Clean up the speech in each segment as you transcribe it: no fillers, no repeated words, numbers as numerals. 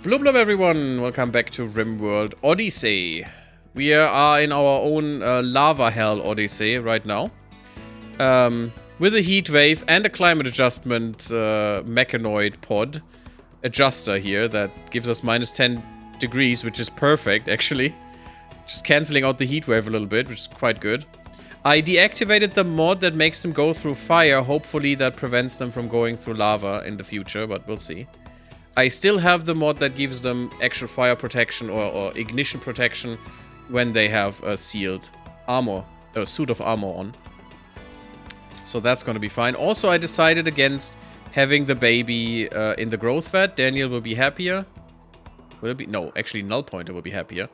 Blub blub everyone, welcome back to RimWorld Odyssey. We are in our own lava hell Odyssey right now. With a heat wave and a climate adjustment mechanoid pod adjuster here that gives us minus 10 degrees, which is perfect actually. Just cancelling out the heat wave a little bit, which is quite good. I deactivated the mod that makes them go through fire. Hopefully that prevents them from going through lava in the future, but we'll see. I still have the mod that gives them actual fire protection or ignition protection when they have a sealed armor, a suit of armor on. So that's going to be fine. Also, I decided against having the baby in the growth vat. Daniel will be happier. Will it be? No, actually, Null Pointer will be happier.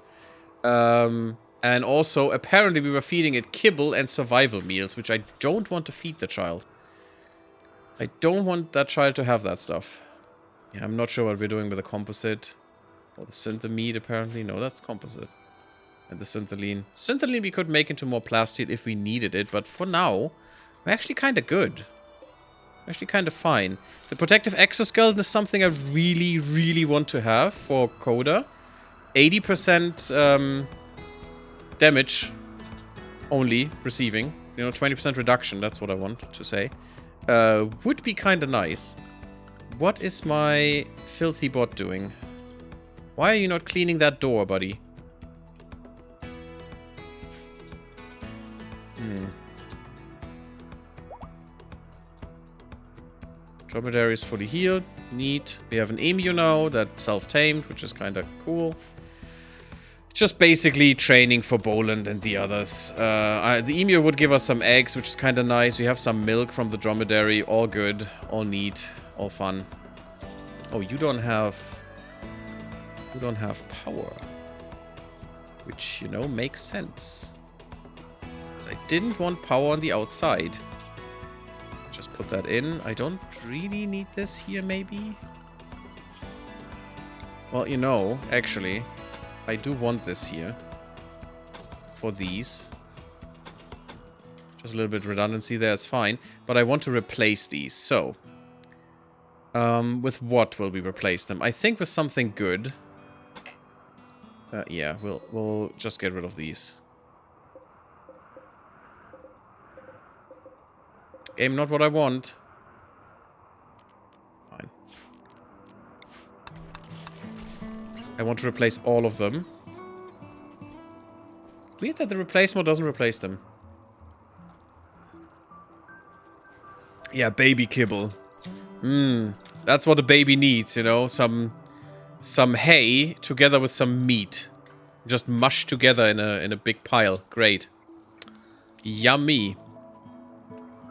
And also, apparently we were feeding it kibble and survival meals, which I don't want to feed the child. I don't want that child to have that stuff. Yeah, I'm not sure what we're doing with the composite. Or the synthamide, apparently. No, that's composite. And the synthaline. Synthaline we could make into more plasteel if we needed it, but for now, we're actually kind of good. Actually kind of fine. The protective exoskeleton is something I really, really want to have for Coda. 80% damage only receiving. You know, 20% reduction, that's what I want to say. Would be kind of nice. What is my filthy bot doing? Why are you not cleaning that door, buddy? Dromedary is fully healed. Neat. We have an emu now that's self-tamed, which is kind of cool. Just basically training for Boland and the others. The emu would give us some eggs, which is kind of nice. We have some milk from the dromedary. All good. All neat. All fun. Oh, you don't have... You don't have power. Which, you know, makes sense. Because I didn't want power on the outside. Just put that in. I don't really need this here, maybe? Well, you know, actually, I do want this here. For these. Just a little bit of redundancy there is fine. But I want to replace these, so... with what will we replace them? I think with something good. Yeah, we'll just get rid of these. Game not what I want. Fine. I want to replace all of them. Weird that the replace mode doesn't replace them. Yeah, baby kibble. That's what a baby needs, you know? Some hay together with some meat. Just mushed together in a big pile. Great. Yummy.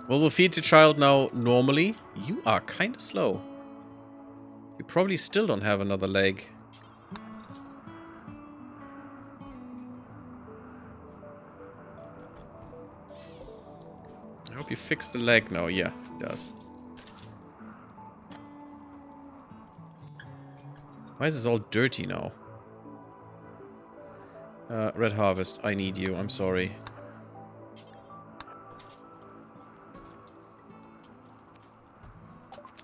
Well, we'll feed the child now normally. You are kind of slow. You probably still don't have another leg. I hope you fix the leg now. Yeah, it does. Why is this all dirty now? Red Harvest, I need you. I'm sorry.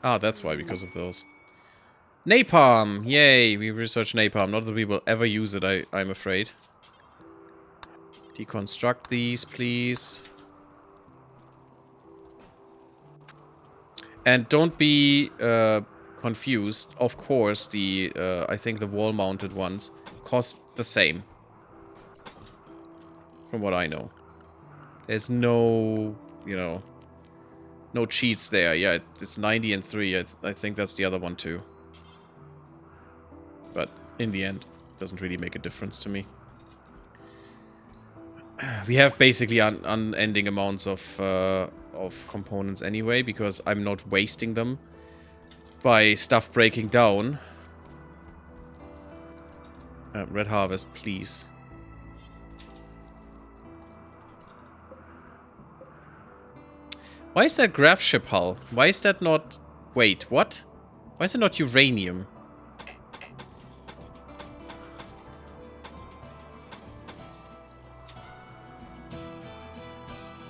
Ah, that's why, because of those. Napalm! Yay! We researched napalm. Not that we will ever use it, I'm afraid. Deconstruct these, please. And don't be confused. Of course, I think the wall-mounted ones cost the same. From what I know. There's no, you know... No cheats there. Yeah, it's 90 and 3. I think that's the other one too. But in the end, it doesn't really make a difference to me. We have basically unending amounts of components anyway, because I'm not wasting them by stuff breaking down. Red Harvest, please. Why is that graph ship hull? Why is that not... Wait, what? Why is it not uranium?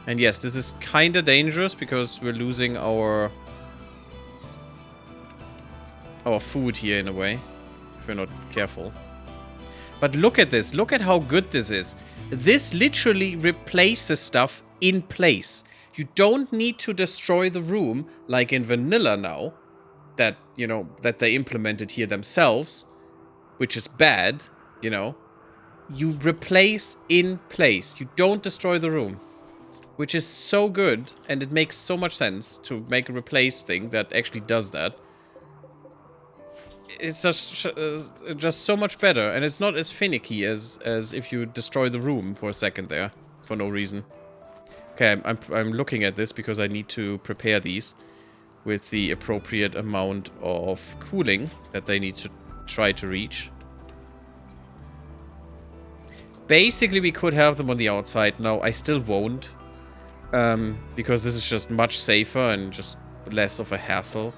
And yes, this is kinda dangerous because we're losing our food here in a way. If we're not careful. But look at this. Look at how good this is. This literally replaces stuff in place. You don't need to destroy the room like in vanilla now. That, you know, that they implemented here themselves. Which is bad, you know. You replace in place. You don't destroy the room. Which is so good. And it makes so much sense to make a replace thing that actually does that. It's just so much better, and it's not as finicky as if you destroy the room for a second there for no reason. Okay, I'm looking at this because I need to prepare these with the appropriate amount of cooling that they need to try to reach. Basically, we could have them on the outside. No, I still won't, because this is just much safer and just less of a hassle.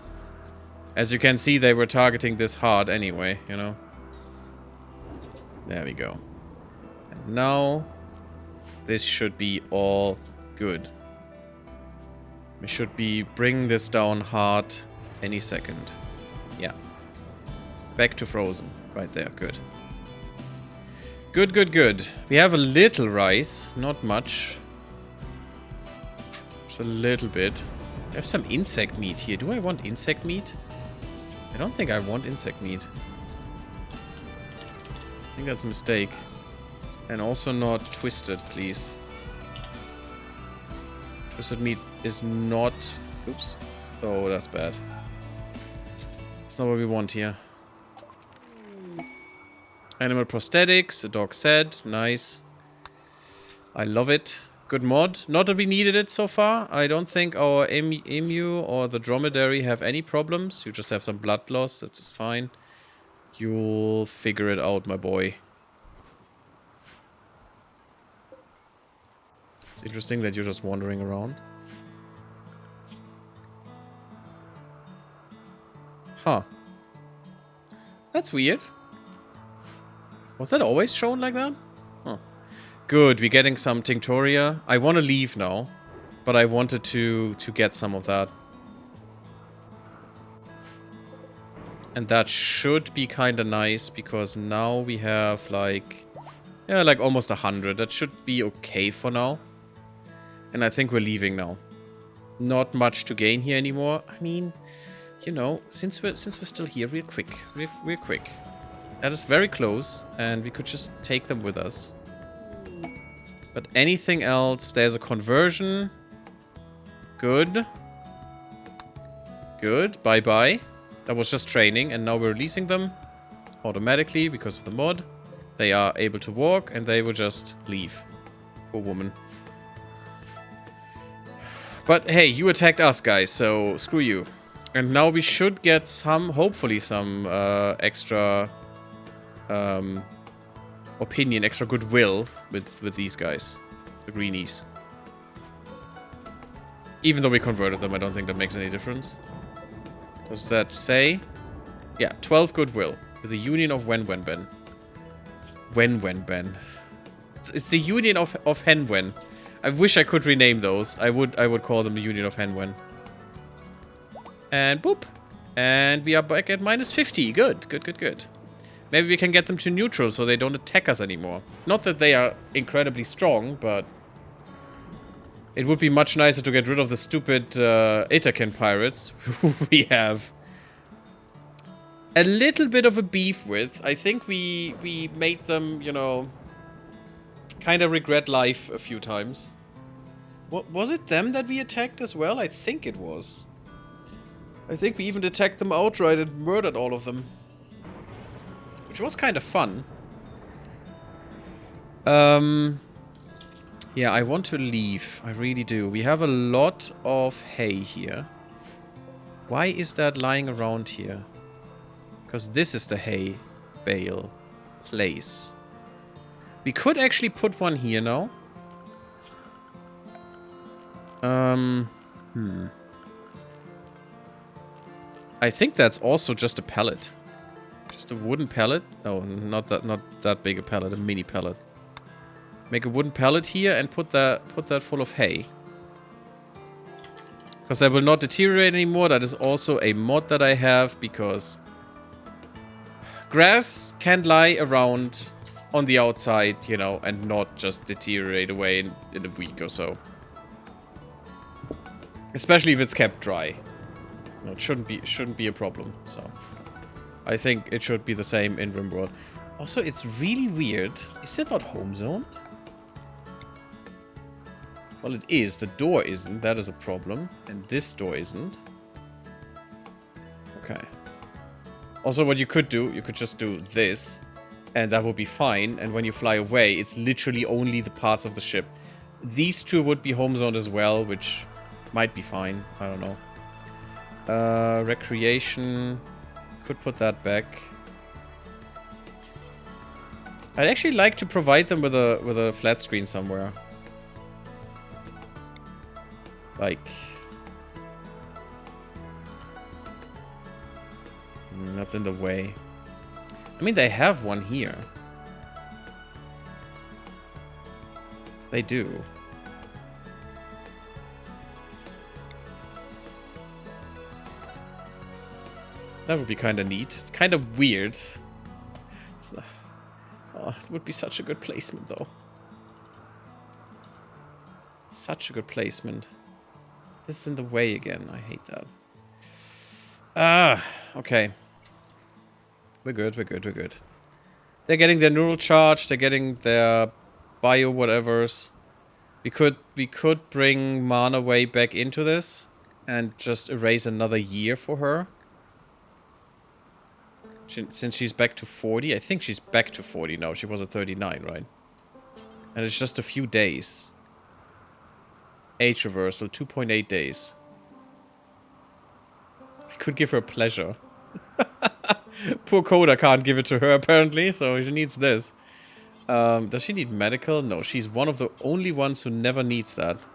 As you can see, they were targeting this hard anyway, you know. There we go. And now, this should be all good. We should be bringing this down hard any second. Yeah. Back to frozen. Right there, good. Good, good, good. We have a little rice, not much. Just a little bit. I have some insect meat here. Do I want insect meat? I don't think I want insect meat. I think that's a mistake. And also not twisted, please. Twisted meat is not... Oops. Oh, that's bad. It's not what we want here. Animal prosthetics. A dog said. Nice. I love it. Good mod. Not that we needed it so far. I don't think our emu or the dromedary have any problems. You just have some blood loss. That's just fine. You'll figure it out, my boy. It's interesting that you're just wandering around. Huh. That's weird. Was that always shown like that? Huh. Good, we're getting some Tinctoria. I want to leave now, but I wanted to get some of that. And that should be kind of nice, because now we have like... Yeah, like almost 100. That should be okay for now. And I think we're leaving now. Not much to gain here anymore. I mean, you know, since we're still here, real quick. Real quick. That is very close, and we could just take them with us. But anything else, there's a conversion. Good. Good. Bye-bye. That was just training, and now we're releasing them automatically because of the mod. They are able to walk, and they will just leave. Poor woman. But hey, you attacked us, guys, so screw you. And now we should get some, hopefully some extra opinion, extra goodwill with these guys. The greenies. Even though we converted them, I don't think that makes any difference. Does that say? Yeah, 12 goodwill. With the union of Wen-Wen-Ben. Wen-Wen-Ben. It's the union of Hen-Wen. I wish I could rename those. I would call them the union of Hen-Wen. And boop. And we are back at minus 50. Good, good, good, good. Maybe we can get them to neutral so they don't attack us anymore. Not that they are incredibly strong, but... It would be much nicer to get rid of the stupid Itaken pirates who we have a little bit of a beef with. I think we made them, you know, kind of regret life a few times. What, was it them that we attacked as well? I think it was. I think we even attacked them outright and murdered all of them. Which was kind of fun. Yeah, I want to leave. I really do. We have a lot of hay here. Why is that lying around here? Because this is the hay bale place. We could actually put one here now. I think that's also just a pallet. Just a wooden pallet. No, not that big a pallet. A mini pallet. Make a wooden pallet here and put that full of hay. Because that will not deteriorate anymore. That is also a mod that I have because... Grass can lie around on the outside, you know, and not just deteriorate away in a week or so. Especially if it's kept dry. No, it shouldn't be a problem, so. I think it should be the same in RimWorld. Also, it's really weird. Is it not home zoned? Well, it is. The door isn't. That is a problem. And this door isn't. Okay. Also, what you could do, you could just do this. And that would be fine. And when you fly away, it's literally only the parts of the ship. These two would be home zoned as well, which might be fine. I don't know. Recreation. Could put that back. I'd actually like to provide them with a flat screen somewhere. Like... that's in the way. I mean, they have one here. They do. That would be kind of neat. It's kind of weird. Oh, it would be such a good placement, though. Such a good placement. This is in the way again. I hate that. Ah, okay. We're good, we're good, we're good. They're getting their neural charge. They're getting their bio whatevers. We could bring Mana way back into this and just erase another year for her. Since she's back to 40. I think she's back to 40 now. She was at 39, right? And it's just a few days. Age reversal, 2.8 days. We could give her pleasure. Poor Coda can't give it to her, apparently, so she needs this. Does she need medical? No, she's one of the only ones who never needs that.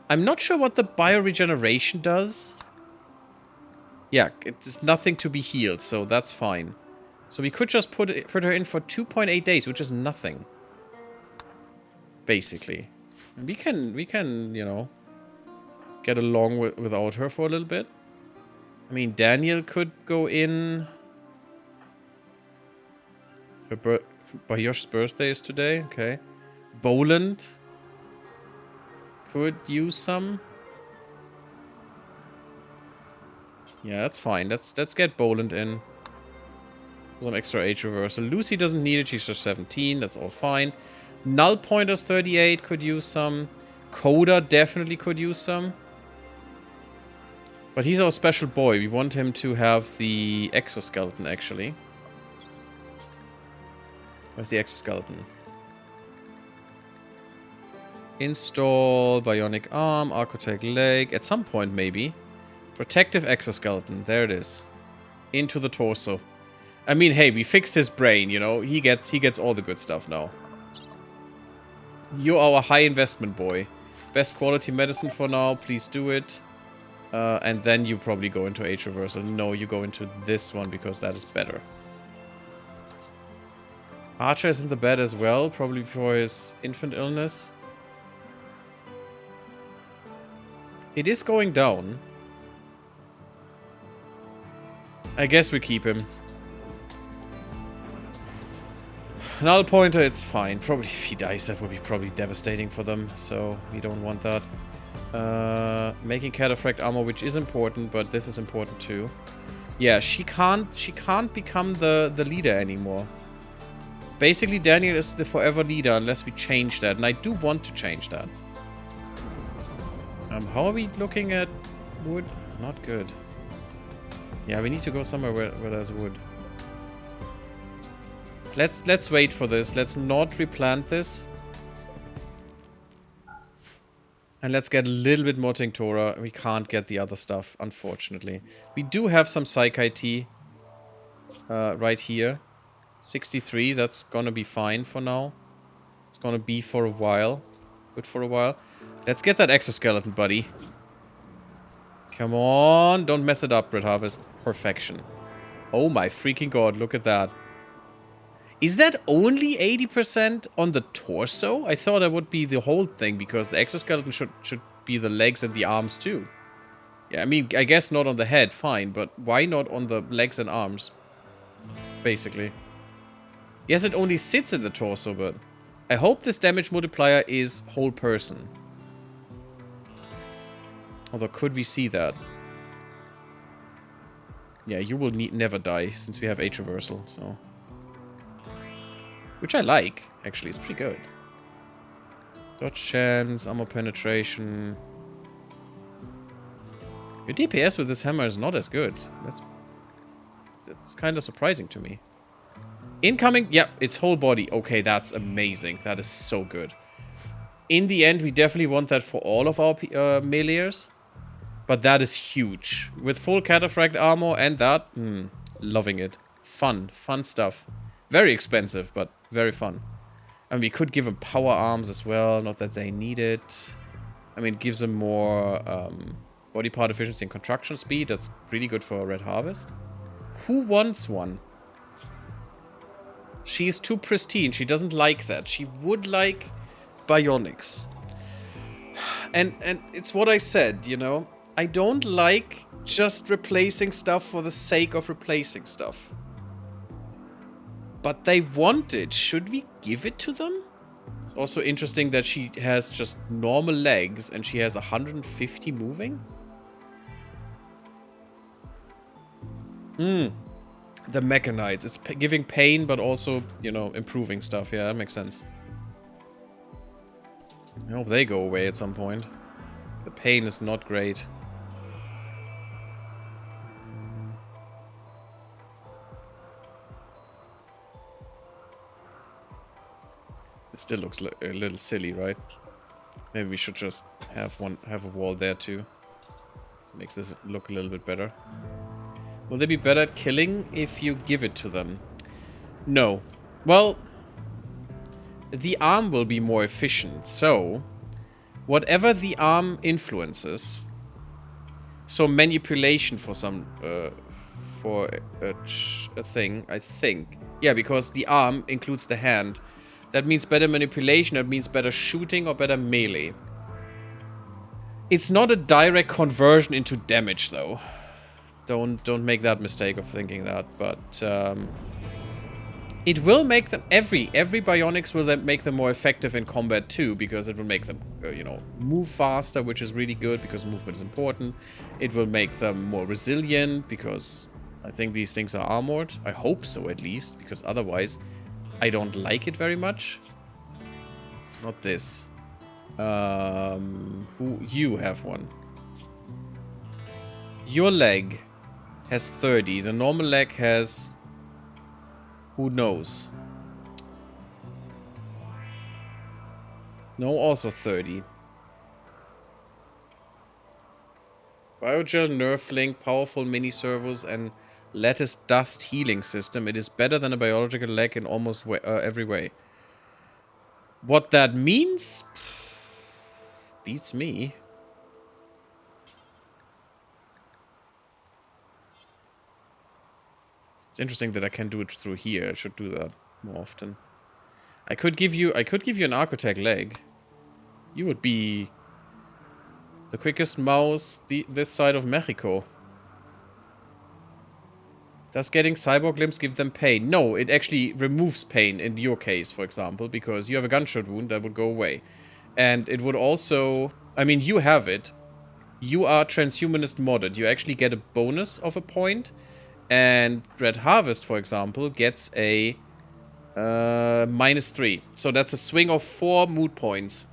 I'm not sure what the bioregeneration does. Yeah, it's nothing to be healed, so that's fine. So we could just put her in for 2.8 days, which is nothing. Basically. And we can, you know, get along without her for a little bit. I mean, Daniel could go in. Bayosh's birthday is today, okay. Boland could use some. Yeah, that's fine. Let's get Boland in. Some extra age reversal. Lucy doesn't need it. She's just 17. That's all fine. Null Pointer's 38 could use some. Coda definitely could use some. But he's our special boy. We want him to have the exoskeleton, actually. Where's the exoskeleton? Install bionic arm, architect leg. At some point, maybe. Protective exoskeleton. There it is. Into the torso. I mean, hey, we fixed his brain, you know. He gets all the good stuff now. You're our high investment boy. Best quality medicine for now. Please do it. And then you probably go into age reversal. No, you go into this one because that is better. Archer is in the bed as well. Probably for his infant illness. It is going down. I guess we keep him. Null Pointer, it's fine. Probably if he dies, that would be probably devastating for them. So we don't want that. Making cataphract armor, which is important, but this is important too. Yeah, she can't become the leader anymore. Basically, Daniel is the forever leader unless we change that, and I do want to change that. How are we looking at wood? Not good. Yeah, we need to go somewhere where there's wood. Let's wait for this. Let's not replant this. And let's get a little bit more Tinctora. We can't get the other stuff, unfortunately. We do have some Psych IT right here. 63, that's gonna be fine for now. It's gonna be for a while. Good for a while. Let's get that exoskeleton, buddy. Come on, don't mess it up, Brit Harvest. Perfection. Oh my freaking god, look at that. Is that only 80% on the torso? I thought that would be the whole thing, because the exoskeleton should be the legs and the arms too. Yeah, I mean, I guess not on the head, fine, but why not on the legs and arms? basically. Yes, it only sits in the torso, but I hope this damage multiplier is whole person. Although, could we see that? Yeah, you will never die, since we have Age Reversal, so... Which I like, actually. It's pretty good. Dodge chance, armor penetration... Your DPS with this hammer is not as good. That's kind of surprising to me. Incoming... Yep, it's whole body. Okay, that's amazing. That is so good. In the end, we definitely want that for all of our meleeers. But that is huge. With full cataphract armor and that, loving it. Fun stuff. Very expensive, but very fun. And we could give them power arms as well, not that they need it. I mean, it gives them more body part efficiency and construction speed. That's really good for Red Harvest. Who wants one? She is too pristine. She doesn't like that. She would like bionics. And it's what I said, you know? I don't like just replacing stuff for the sake of replacing stuff. But they want it. Should we give it to them? It's also interesting that she has just normal legs and she has 150 moving. The mechanites. It's giving pain, but also, you know, improving stuff. Yeah, that makes sense. I hope they go away at some point. The pain is not great. It still looks a little silly, right? Maybe we should just have a wall there too. So it makes this look a little bit better. Will they be better at killing if you give it to them? No. Well, the arm will be more efficient. So, whatever the arm influences, so manipulation for some for a thing, I think. Yeah, because the arm includes the hand. That means better manipulation, that means better shooting or better melee. It's not a direct conversion into damage, though. Don't make that mistake of thinking that, but it will make them... Every bionics will then make them more effective in combat too, because it will make them, you know, move faster, which is really good, because movement is important. It will make them more resilient, because I think these things are armored. I hope so, at least, because otherwise... I don't like it very much. Not this. You have one. Your leg has 30. The normal leg has... Who knows? No, also 30. Biogel, Nerf Link, powerful mini servos, and lattice dust healing system. It is better than a biological leg in almost every way. What that means? Beats me. It's interesting that I can do it through here. I should do that more often. I could give you an Architect leg. You would be the quickest mouse this side of Mexico. Does getting cyborg limbs give them pain? No, it actually removes pain in your case, for example, because you have a gunshot wound that would go away. And it would also... I mean, you have it. You are transhumanist modded. You actually get a bonus of a point. And Red Harvest, for example, gets a -3. So that's a swing of 4 mood points.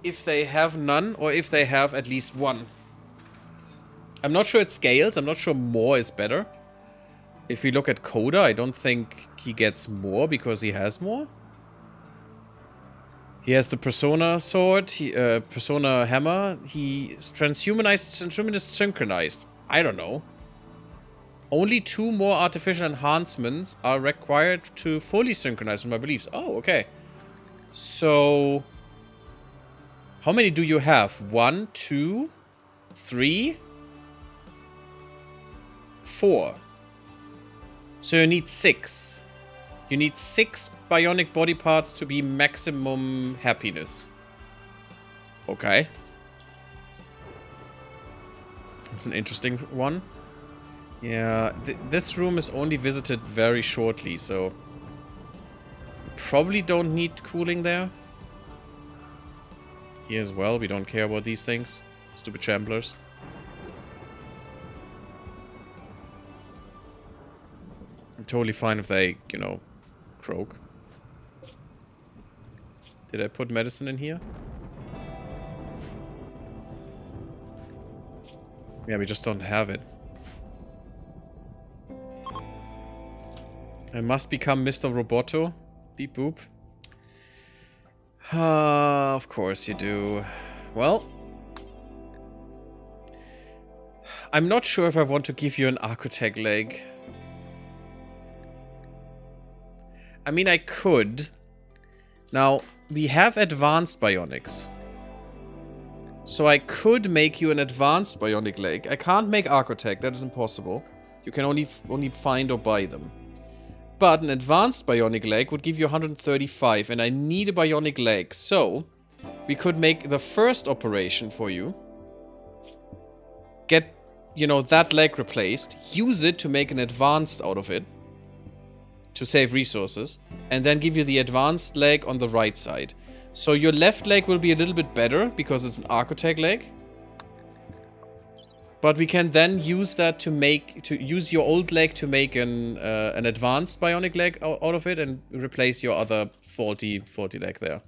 If they have none, or if they have at least 1. I'm not sure it scales. I'm not sure more is better. If we look at Coda, I don't think he gets more because he has more. He has the Persona sword, Persona hammer. He's transhumanist synchronized. I don't know. Only 2 more artificial enhancements are required to fully synchronize with my beliefs. Oh, okay. So, how many do you have? 1, 2, 3... 4. So you need 6. You need 6 bionic body parts to be maximum happiness. Okay. That's an interesting one. Yeah, this room is only visited very shortly, so... Probably don't need cooling there. Here as well, we don't care about these things. Stupid chamblers. I'm totally fine if they, you know, croak. Did I put medicine in here? Yeah, we just don't have it. I must become Mr. Roboto. Beep boop. Of course you do. Well, I'm not sure if I want to give you an Architect leg. I mean, I could. Now, we have advanced bionics. So I could make you an advanced bionic leg. I can't make Architect, that is impossible. You can only find or buy them. But an advanced bionic leg would give you 135, and I need a bionic leg. So, we could make the first operation for you. Get, you know, that leg replaced. Use it to make an advanced out of it. To save resources. And then give you the advanced leg on the right side. So your left leg will be a little bit better, because it's an Architect leg. But we can then use that to use your old leg to make an advanced bionic leg out of it and replace your other faulty leg there.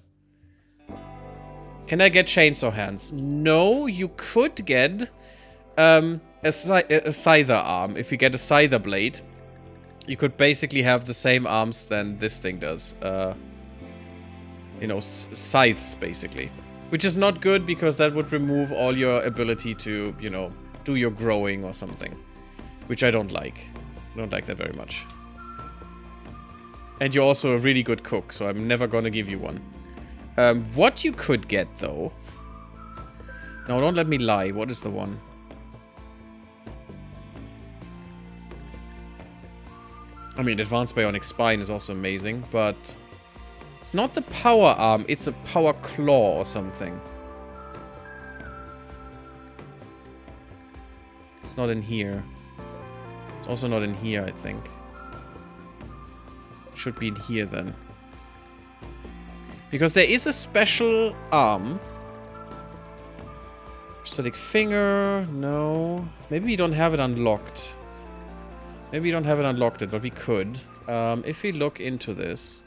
Can I get chainsaw hands? No, you could get a scyther arm. If you get a scyther blade, you could basically have the same arms than this thing does. You know, scythes basically, which is not good because that would remove all your ability to, you know, do your growing or something, which I don't like. I don't like that very much. And you're also a really good cook, so I'm never gonna give you one. What you could get though... No, don't let me lie. What is the one? I mean, Advanced Bionic Spine is also amazing, but... It's not the power arm, it's a power claw or something. It's not in here. It's also not in here, I think. It should be in here then. Because there is a special arm. Prosthetic finger, no. Maybe we don't have it unlocked. Maybe we don't have it unlocked, but we could. If we look into this.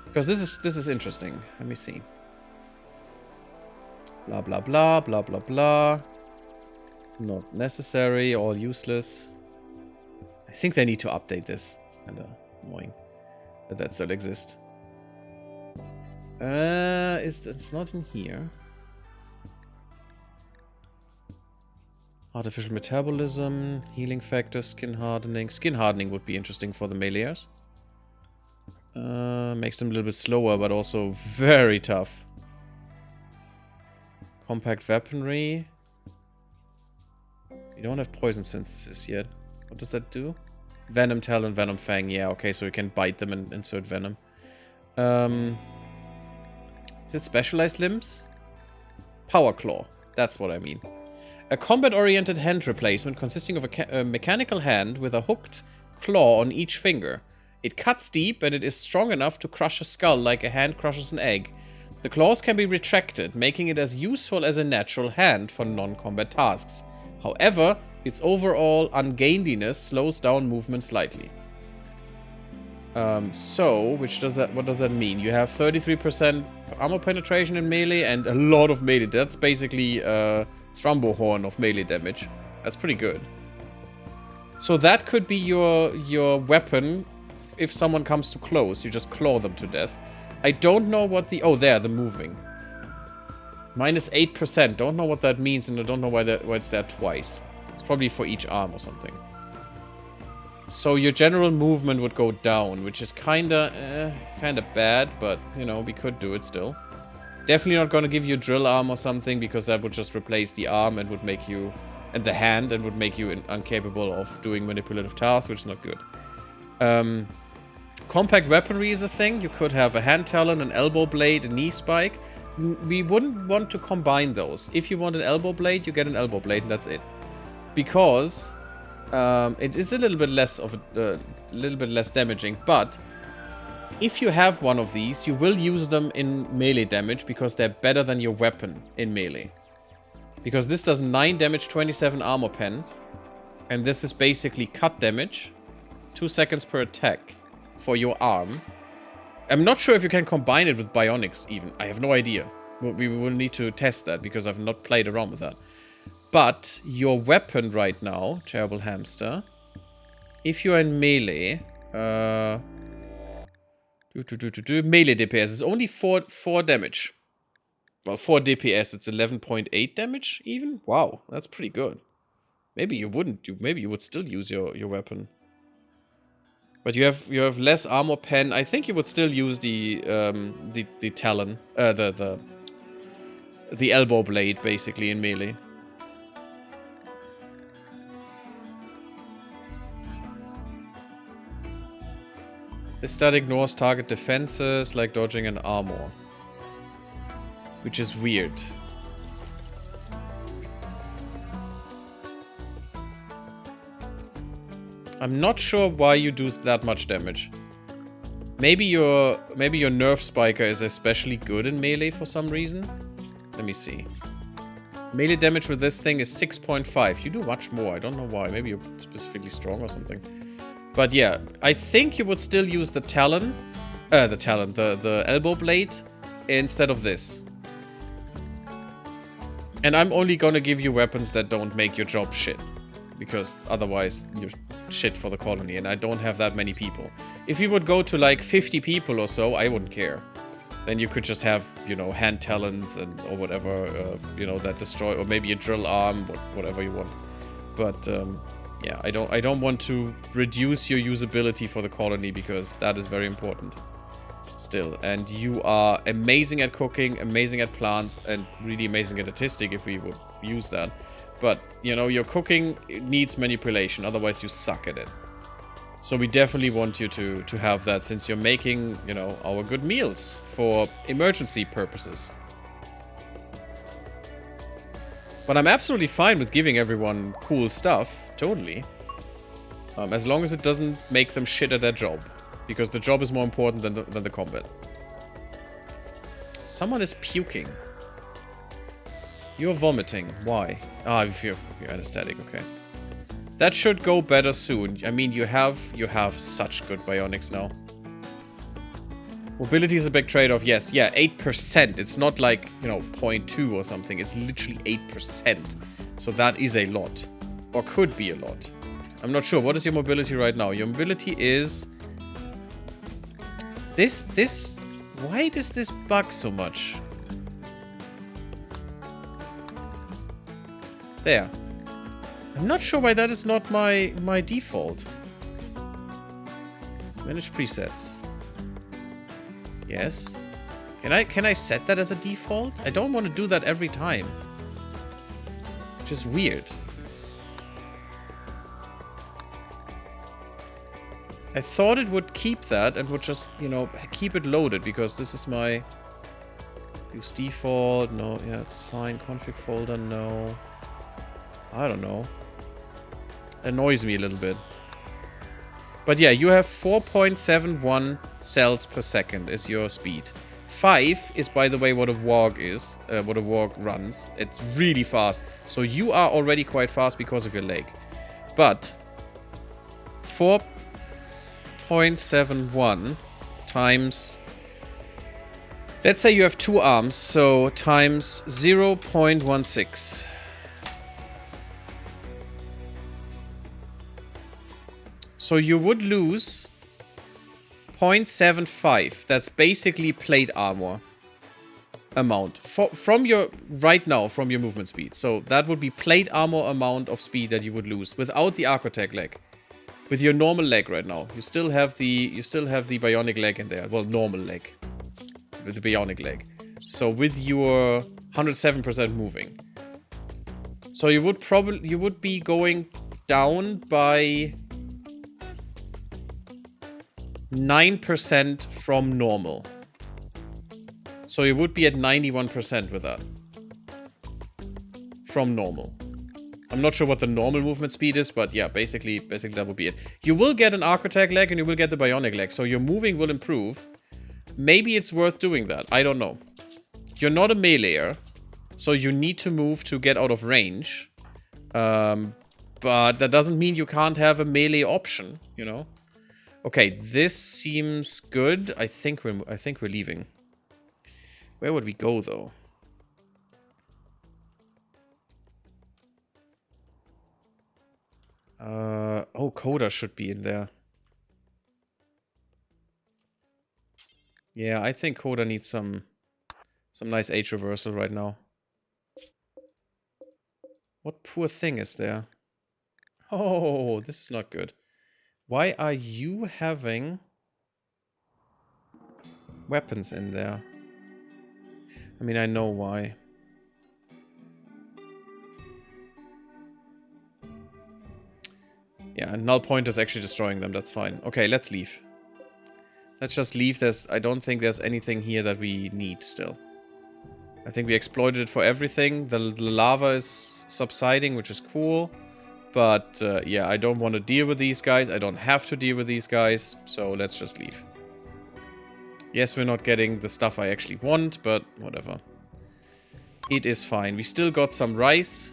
Because this is interesting. Let me see. Blah blah blah blah blah blah. Not necessary, all useless. I think they need to update this. It's kind of annoying that still exists. It's not in here. Artificial metabolism, healing factor, skin hardening. Skin hardening would be interesting for the meleeers. Makes them a little bit slower, but also very tough. Compact weaponry. We don't have poison synthesis yet. What does that do? Venom Talon, Venom Fang. Yeah, okay, so we can bite them and insert venom. Is it specialized limbs? Power Claw. That's what I mean. A combat-oriented hand replacement consisting of a mechanical hand with a hooked claw on each finger. It cuts deep and it is strong enough to crush a skull like a hand crushes an egg. The claws can be retracted, making it as useful as a natural hand for non-combat tasks. However, its overall ungainliness slows down movement slightly. What does that mean? You have 33% armor penetration in melee and a lot of melee. That's basically Thrombohorn of melee damage. That's pretty good. So that could be your weapon. If someone comes too close, you just claw them to death. I don't know what the... Oh, there, the moving. Minus 8%. Don't know what that means, and I don't know why it's there twice. It's probably for each arm or something. So your general movement would go down, which is kinda bad, but, you know, we could do it still. Definitely not gonna give you a drill arm or something, because that would just replace the arm and would make you... And the hand, and would make you incapable of doing manipulative tasks, which is not good. Compact weaponry is a thing. You could have a hand talon, an elbow blade, a knee spike. We wouldn't want to combine those. If you want an elbow blade, you get an elbow blade, and that's it. Because It is a little bit less of a little bit less damaging, but if you have one of these, you will use them in melee damage because they're better than your weapon in melee. Because this does 9 damage, 27 armor pen, and this is basically cut damage, 2 seconds per attack for your arm. I'm not sure if you can combine it with bionics even. I have no idea. We will need to test that because I've not played around with that. But your weapon right now, Terrible Hamster, if you're in melee, melee DPS is only 4 damage. Well, 4 DPS, it's 11.8 damage even? Wow, that's pretty good. Maybe you wouldn't. Maybe you would still use your weapon. But you have less armor pen. I think you would still use the talon, the elbow blade basically in melee. This stat ignores target defenses like dodging and armor, which is weird. I'm not sure why you do that much damage. Maybe your nerf spiker is especially good in melee for some reason. Let me see. Melee damage with this thing is 6.5. You do much more. I don't know why. Maybe you're specifically strong or something. But yeah, I think you would still use the talon, the elbow blade instead of this. And I'm only gonna give you weapons that don't make your job shit, because otherwise you're shit for the colony, and I don't have that many people. If you would go to like 50 people or so, I wouldn't care. Then you could just have, you know, hand talons and or whatever, you know, that destroy, or maybe a drill arm, whatever you want. But yeah, I don't want to reduce your usability for the colony because that is very important still. And you are amazing at cooking, amazing at plants, and really amazing at artistic if we would use that. But, you know, your cooking needs manipulation, otherwise you suck at it. So we definitely want you to have that, since you're making, you know, our good meals for emergency purposes. But I'm absolutely fine with giving everyone cool stuff, totally. As long as it doesn't make them shit at their job. Because the job is more important than the combat. Someone is puking. You're vomiting. Why? Ah, you're anesthetic, okay. That should go better soon. I mean, you have such good bionics now. Mobility is a big trade-off, yes. Yeah, 8%. It's not like, you know, 0.2 or something. It's literally 8%. So that is a lot. Or could be a lot. I'm not sure. What is your mobility right now? Your mobility is... This... Why does this bug so much? There. I'm not sure why that is not my default. Manage presets. Yes. Can I set that as a default? I don't want to do that every time. Which is weird. I thought it would keep that and would just, you know, keep it loaded, because this is my... Use default, no, yeah, it's fine. Config folder, no. I don't know. Annoys me a little bit. But yeah, you have 4.71 cells per second is your speed. 5 is, by the way, what a warg is. What a warg runs. It's really fast. So you are already quite fast because of your leg. But 4.71 times... Let's say you have 2 arms, so times 0.16. So you would lose 0.75. That's basically plate armor amount from your right now from your movement speed. So that would be plate armor amount of speed that you would lose without the Architect leg. With your normal leg right now, you still have the bionic leg in there. Well, normal leg with the bionic leg. So with your 107% moving, so you would be going down by 9% from normal. So you would be at 91% with that. From normal. I'm not sure what the normal movement speed is, but yeah, basically that would be it. You will get an arc attack leg and you will get the bionic leg, so your moving will improve. Maybe it's worth doing that. I don't know. You're not a meleeer, so you need to move to get out of range. But that doesn't mean you can't have a melee option, you know? Okay, this seems good. I think we're leaving. Where would we go though? Oh, Coda should be in there. Yeah, I think Coda needs some nice age reversal right now. What poor thing is there? Oh, this is not good. Why are you having weapons in there? I mean, I know why. Yeah, and Null Pointer's actually destroying them. That's fine. Okay, let's leave. Let's just leave. I don't think there's anything here that we need still. I think we exploited it for everything. The lava is subsiding, which is cool. But, yeah, I don't want to deal with these guys. I don't have to deal with these guys. So let's just leave. Yes, we're not getting the stuff I actually want, but whatever. It is fine. We still got some rice.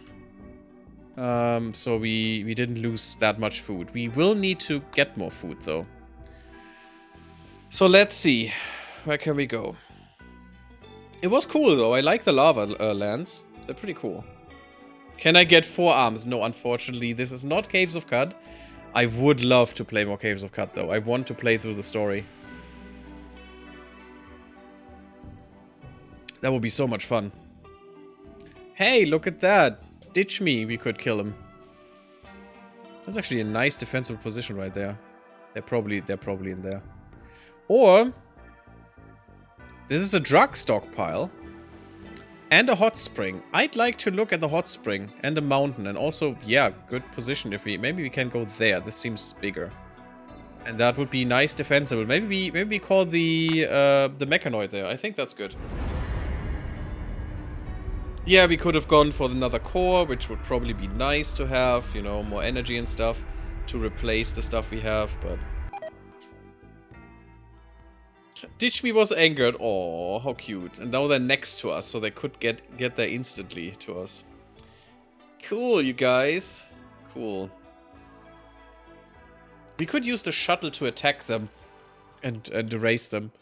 So we didn't lose that much food. We will need to get more food, though. So let's see. Where can we go? It was cool, though. I like the lava lands. They're pretty cool. Can I get 4 arms? No, unfortunately. This is not Caves of Cut. I would love to play more Caves of Cut, though. I want to play through the story. That would be so much fun. Hey, look at that. Ditch me. We could kill him. That's actually a nice defensive position right there. They're probably in there. Or this is a drug stockpile and a hot spring. I'd like to look at the hot spring and the mountain, and also, yeah, good position. If maybe we can go there. This seems bigger, and that would be nice defensible. Maybe we call the mechanoid there. I think that's good. Yeah, we could have gone for another core, which would probably be nice to have, you know, more energy and stuff to replace the stuff we have, but Ditch Me was angered. Oh, how cute. And now they're next to us, so they could get there instantly to us. Cool, you guys. Cool. We could use the shuttle to attack them and erase them.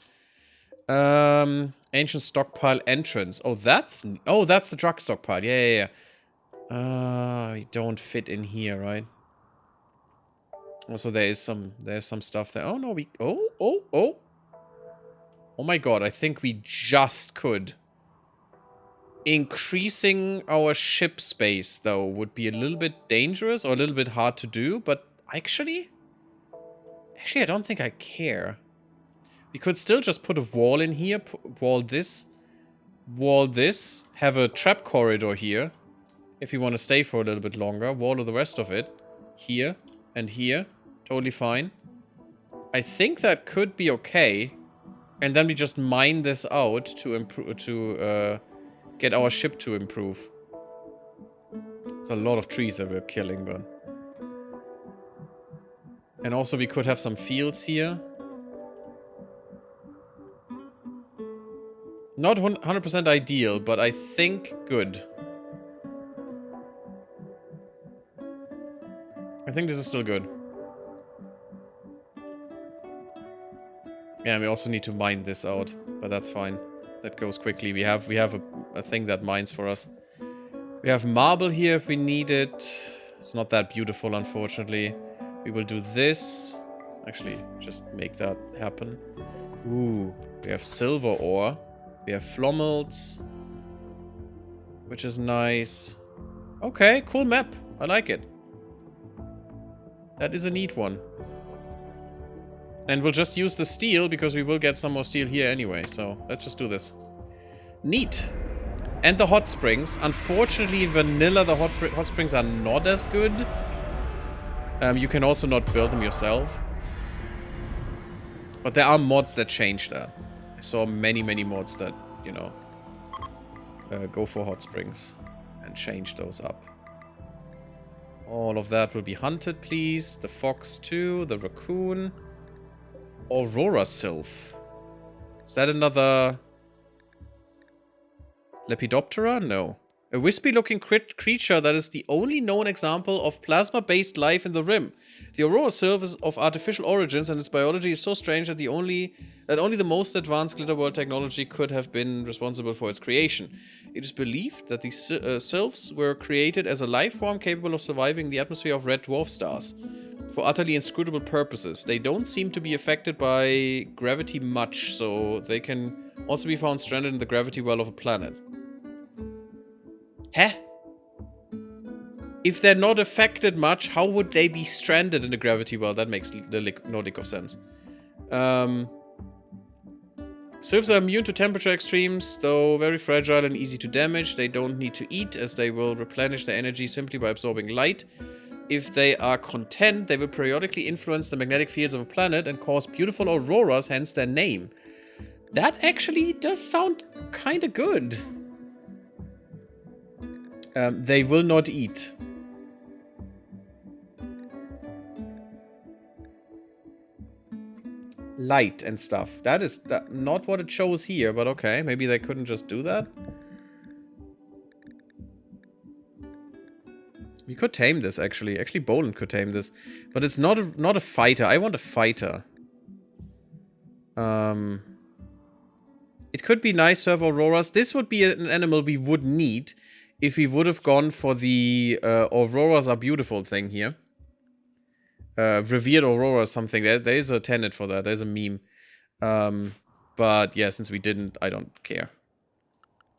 Ancient stockpile entrance. Oh, that's the drug stockpile. Yeah. We don't fit in here, right? Also, there's some stuff there. Oh no, Oh my god, I think we just could. Increasing our ship space, though, would be a little bit dangerous or a little bit hard to do, but actually, I don't think I care. We could still just put a wall in here, wall this, have a trap corridor here, if you want to stay for a little bit longer, wall the rest of it, here and here, totally fine. I think that could be okay. And then we just mine this out to improve, to get our ship to improve. It's a lot of trees that we're killing, but. And also we could have some fields here. Not 100% ideal, but I think good. I think this is still good. Yeah, we also need to mine this out, but that's fine. That goes quickly. We have a thing that mines for us. We have marble here if we need it. It's not that beautiful, unfortunately. We will do this. Actually, just make that happen. Ooh, we have silver ore. We have flommels, which is nice. Okay, cool map. I like it. That is a neat one. And we'll just use the steel, because we will get some more steel here anyway. So, let's just do this. Neat. And the hot springs. Unfortunately, in vanilla, the hot springs are not as good. You can also not build them yourself. But there are mods that change that. I saw many mods that, you know, go for hot springs and change those up. All of that will be hunted, please. The fox too, the raccoon. Aurora sylph. Is that another Lepidoptera? No. A wispy-looking creature that is the only known example of plasma-based life in the Rim. The Aurora sylph is of artificial origins, and its biology is so strange that only the most advanced Glitterworld technology could have been responsible for its creation. It is believed that these sylphs were created as a life form capable of surviving the atmosphere of red dwarf stars for utterly inscrutable purposes. They don't seem to be affected by gravity much, so they can also be found stranded in the gravity well of a planet. Huh? If they're not affected much, how would they be stranded in the gravity well? That makes no lick of sense. Sylphs are immune to temperature extremes, though very fragile and easy to damage. They don't need to eat, as they will replenish their energy simply by absorbing light. If they are content, they will periodically influence the magnetic fields of a planet and cause beautiful auroras, hence their name. That actually does sound kind of good. They will not eat. Light and stuff. That is not what it shows here, but okay. Maybe they couldn't just do that. We could tame this, actually. Actually, Boland could tame this. But it's not a fighter. I want a fighter. It could be nice to have auroras. This would be an animal we would need if we would have gone for the auroras are beautiful thing here. Revered aurora or something. There is a tenet for that. There's a meme. But yeah, since we didn't, I don't care.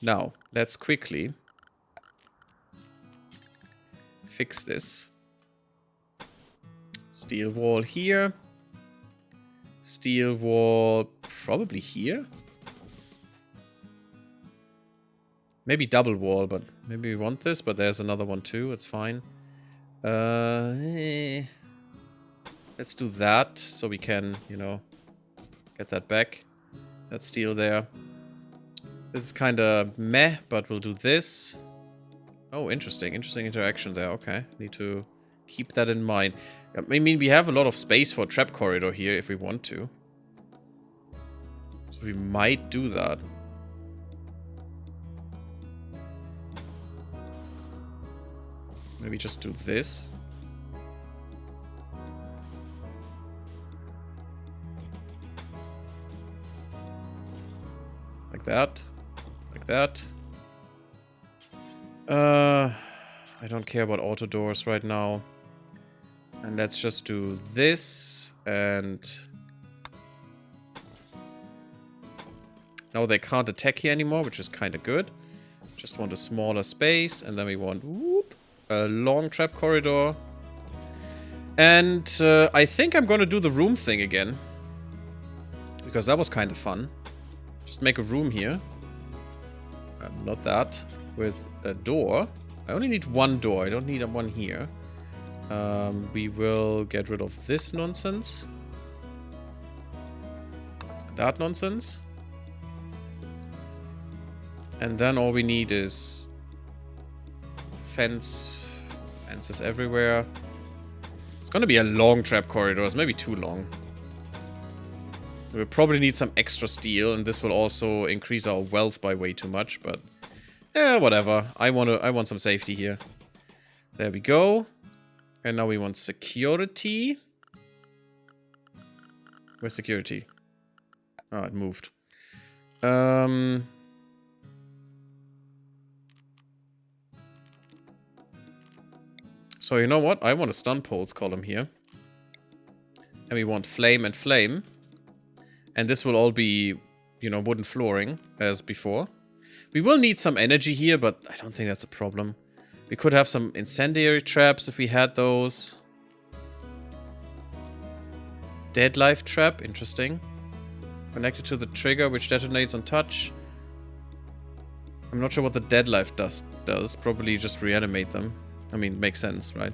Now, let's quickly fix this. Steel wall here. Steel wall probably here. Maybe double wall, but maybe we want this, but there's another one too. It's fine. Let's do that so we can, you know, get that back. That steel there. This is kind of meh, but we'll do this. Oh, interesting. Interesting interaction there. Okay. Need to keep that in mind. I mean, we have a lot of space for a trap corridor here if we want to. So we might do that. Maybe just do this. Like that. Like that. I don't care about auto doors right now. And let's just do this. And now they can't attack here anymore, which is kind of good. Just want a smaller space. And then we want whoop, a long trap corridor. And I think I'm going to do the room thing again. Because that was kind of fun. Just make a room here. Not that. With a door. I only need one door. I don't need one here. We will get rid of this nonsense. That nonsense. And then all we need is fences everywhere. It's going to be a long trap corridor. It's maybe too long. We'll probably need some extra steel, and this will also increase our wealth by way too much, but yeah, whatever. I want some safety here. There we go. And now we want security. Where's security? Oh, it moved. So you know what? I want a stun poles column here. And we want flame and flame. And this will all be, you know, wooden flooring as before. We will need some energy here, but I don't think that's a problem. We could have some incendiary traps if we had those. Dead life trap, interesting. Connected to the trigger, which detonates on touch. I'm not sure what the dead life does. Probably just reanimate them. I mean, makes sense, right?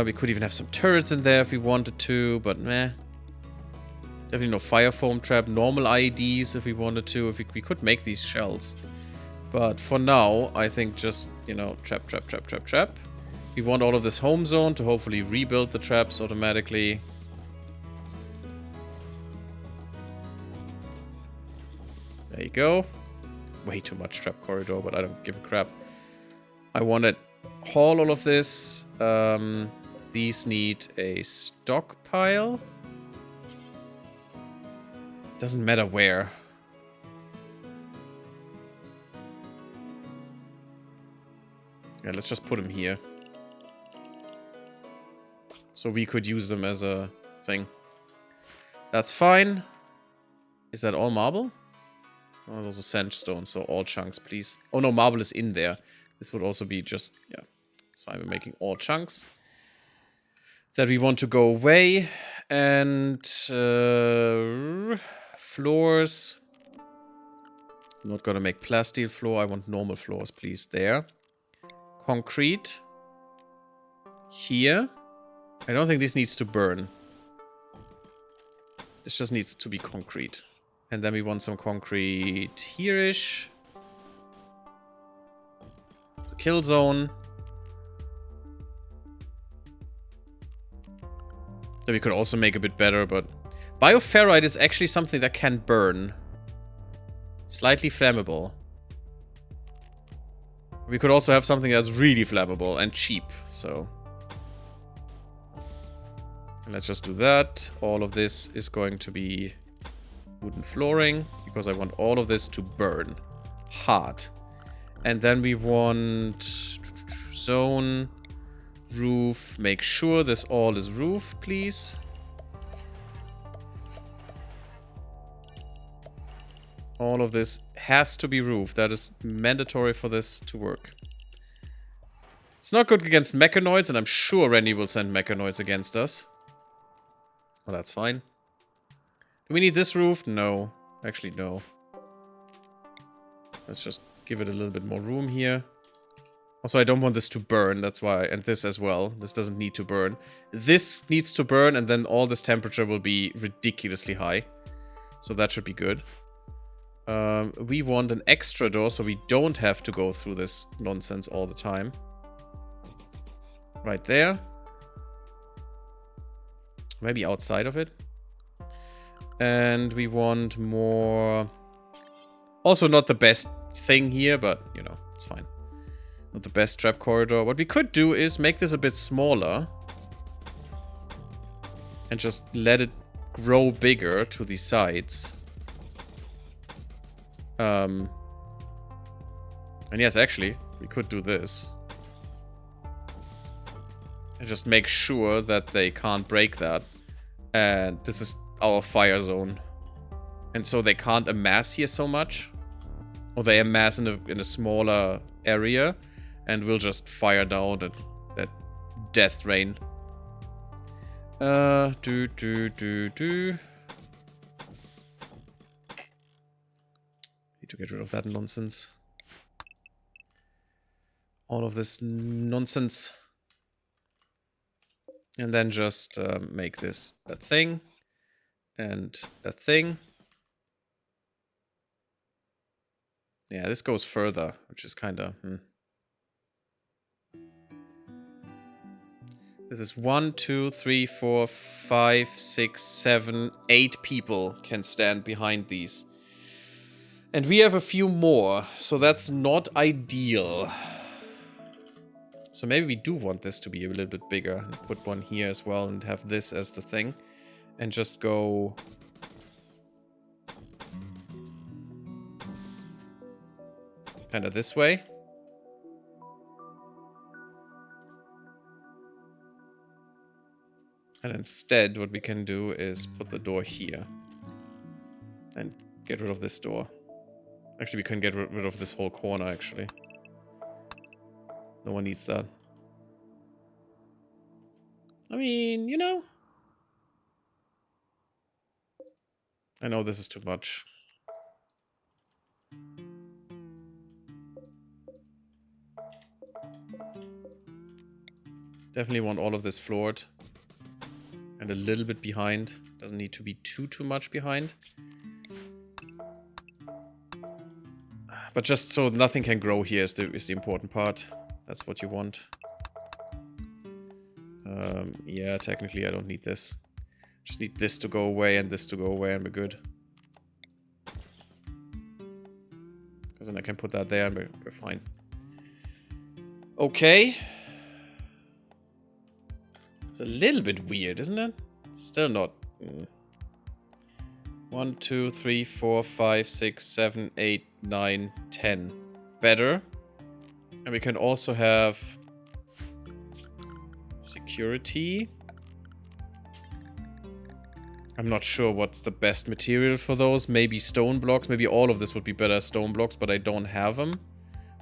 We could even have some turrets in there if we wanted to, but meh. Definitely no fire foam trap. Normal IEDs if we wanted to. If we could make these shells. But for now, I think just, you know, trap. We want all of this home zone to hopefully rebuild the traps automatically. There you go. Way too much trap corridor, but I don't give a crap. I want to haul all of this. These need a stockpile. Doesn't matter where. Yeah, let's just put them here. So we could use them as a thing. That's fine. Is that all marble? Oh, those are sandstone, so all chunks, please. Oh no, marble is in there. This would also be just, yeah, it's fine. We're making all chunks that we want to go away. And floors. I'm not gonna make plasteel floor. I want normal floors, please. There. Concrete. Here. I don't think this needs to burn. This just needs to be concrete. And then we want some concrete here-ish. The kill zone. That we could also make a bit better, but... Bioferrite is actually something that can burn. Slightly flammable. We could also have something that's really flammable and cheap, so... Let's just do that. All of this is going to be wooden flooring, because I want all of this to burn hard. And then we want zone, roof. Make sure this all is roof, please. All of this has to be roof. That is mandatory for this to work. It's not good against mechanoids, and I'm sure Rennie will send mechanoids against us. Well, that's fine. Do we need this roof? No. Actually, no. Let's just give it a little bit more room here. Also, I don't want this to burn. That's why. And this as well. This doesn't need to burn. This needs to burn, and then all this temperature will be ridiculously high. So that should be good. We want an extra door, so we don't have to go through this nonsense all the time. Right there. Maybe outside of it. And we want more... Also not the best thing here, but, you know, it's fine. Not the best trap corridor. What we could do is make this a bit smaller. And just let it grow bigger to the sides. And yes, actually, we could do this. And just make sure that they can't break that. And this is our fire zone. And so they can't amass here so much. Or they amass in a smaller area. And we'll just fire down that death rain. Need to get rid of that nonsense. All of this nonsense. And then just make this a thing. And a thing. Yeah, this goes further, which is kind of... This is 1, 2, 3, 4, 5, 6, 7, 8 people can stand behind these. And we have a few more, so that's not ideal. So maybe we do want this to be a little bit bigger. And put one here as well and have this as the thing. And just go... kind of this way. And instead, what we can do is put the door here. And get rid of this door. Actually, we can get rid of this whole corner, actually. No one needs that. I mean, you know. I know this is too much. Definitely want all of this floored. And a little bit behind. Doesn't need to be too much behind. But just so nothing can grow here is the important part. That's what you want. Yeah, technically I don't need this. Just need this to go away and this to go away and we're good. Because then I can put that there and we're fine. Okay. It's a little bit weird, isn't it? Still not. 1, 2, 3, 4, 5, 6, 7, 8, 9, 10. Better. And we can also have security. I'm not sure what's the best material for those. Maybe stone blocks. Maybe all of this would be better as stone blocks, but I don't have them.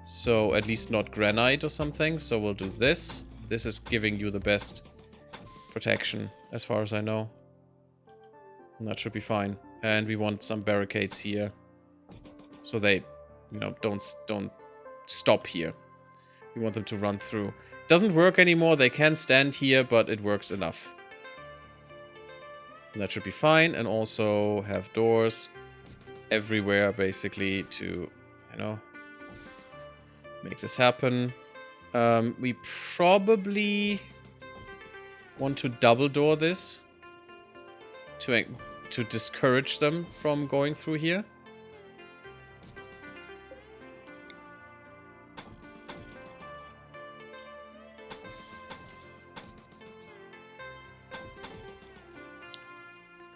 So at least not granite or something. So we'll do this. This is giving you the best protection as far as I know. And that should be fine. And we want some barricades here. So they, you know, don't stop here. We want them to run through. Doesn't work anymore. They can stand here, but it works enough. And that should be fine. And also have doors everywhere, basically, to, you know, make this happen. We probably want to double door this to discourage them from going through here.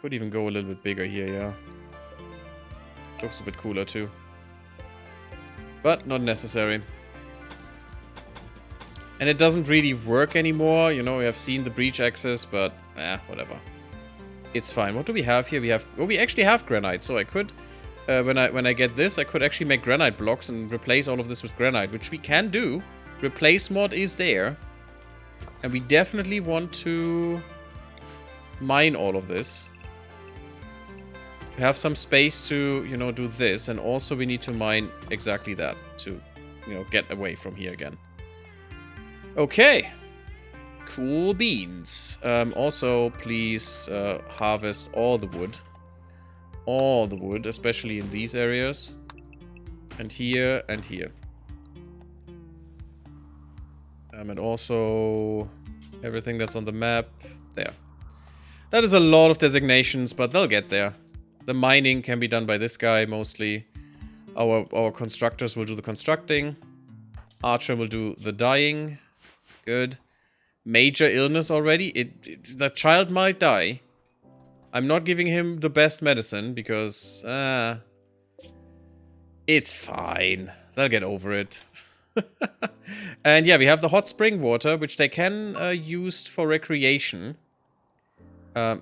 Could even go a little bit bigger here, yeah. Looks a bit cooler too. But not necessary. And it doesn't really work anymore. You know, we have seen the breach access, but whatever. It's fine. What do we have here? We have... Oh, we actually have granite, so I could... when I get this, I could actually make granite blocks and replace all of this with granite, which we can do. Replace mod is there. And we definitely want to mine all of this. To have some space to, you know, do this. And also we need to mine exactly that to, you know, get away from here again. Okay. Cool beans. Also, please harvest all the wood. All the wood, especially in these areas. And here and here. And also everything that's on the map. There. That is a lot of designations, but they'll get there. The mining can be done by this guy mostly. Our constructors will do the constructing. Archer will do the dyeing. Good. Major illness already. The child might die. I'm not giving him the best medicine because it's fine. They'll get over it. And yeah, we have the hot spring water, which they can use for recreation. There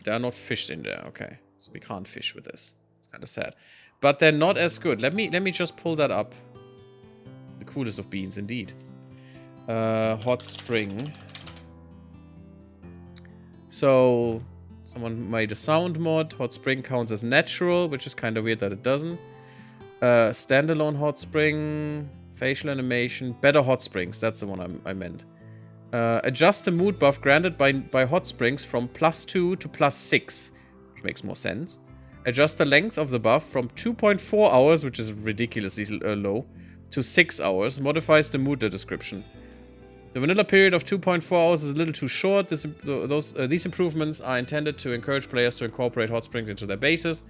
are not fish in there? Okay. So we can't fish with this. It's kind of sad. But they're not as good. Let me just pull that up. The coolest of beans, indeed. Hot spring. So, someone made a sound mod. Hot spring counts as natural, which is kind of weird that it doesn't. Standalone hot spring. Facial animation. Better hot springs. That's the one I meant. Adjust the mood buff granted by hot springs from +2 to +6. Makes more sense. Adjust the length of the buff from 2.4 hours, which is ridiculously low, to 6 hours. Modifies the mood description. The vanilla period of 2.4 hours is a little too short. These improvements are intended to encourage players to incorporate hot springs into their bases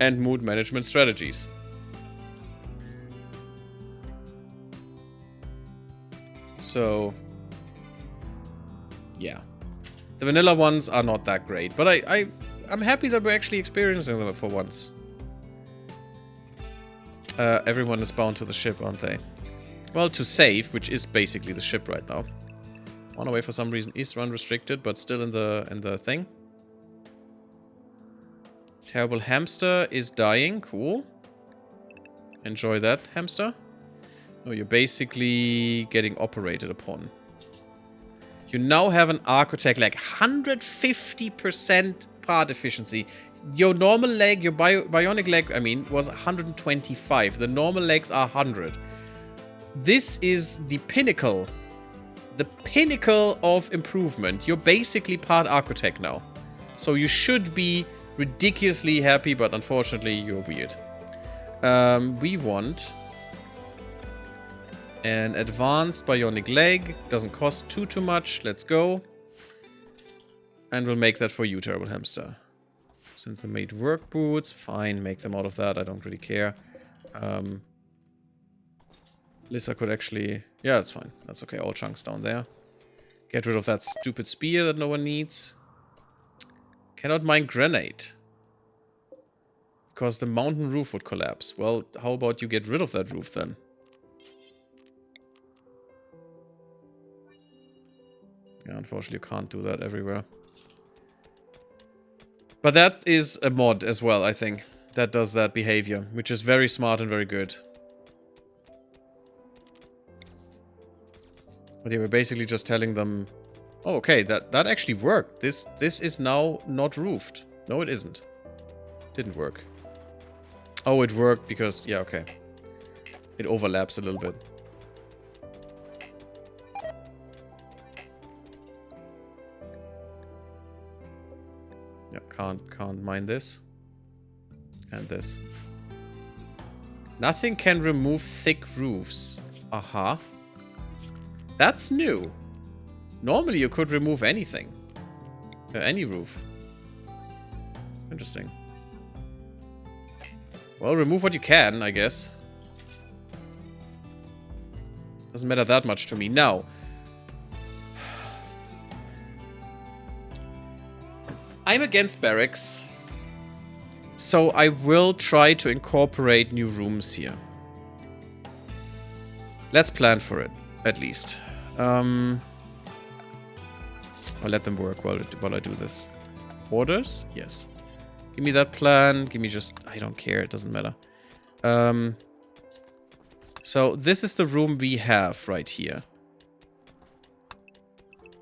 and mood management strategies. So, yeah. The vanilla ones are not that great, but I'm happy that we're actually experiencing them for once. Everyone is bound to the ship, aren't they? Well, to save, which is basically the ship right now. On away for some reason is run restricted, but still in the thing. Terrible hamster is dying. Cool. Enjoy that, hamster. Oh, you're basically getting operated upon. You now have an architect like 150% part efficiency. Your normal leg, your bionic leg, I mean, was 125. The normal legs are 100. This is the pinnacle. The pinnacle of improvement. You're basically part architect now. So you should be ridiculously happy, but unfortunately you're weird. We want an advanced bionic leg. Doesn't cost too much. Let's go. And we'll make that for you, Terrible Hamster. Since they made work boots, fine, make them out of that. I don't really care. Lissa could actually... Yeah, that's fine. That's okay. All chunks down there. Get rid of that stupid spear that no one needs. Cannot mine granite. Because the mountain roof would collapse. Well, how about you get rid of that roof then? Yeah, unfortunately you can't do that everywhere. But that is a mod as well, I think. That does that behavior, which is very smart and very good. But yeah, we're basically just telling them... Oh, okay, that actually worked. This is now not roofed. No, it isn't. Didn't work. Oh, it worked because... Yeah, okay. It overlaps a little bit. Yeah, can't mine this. And this. Nothing can remove thick roofs. Aha. That's new. Normally you could remove anything. Any roof. Interesting. Well, remove what you can, I guess. Doesn't matter that much to me. Now. I'm against barracks. So I will try to incorporate new rooms here. Let's plan for it, at least. I'll let them work while I do this. Orders? Yes. Give me that plan. Give me just... I don't care. It doesn't matter. So this is the room we have right here.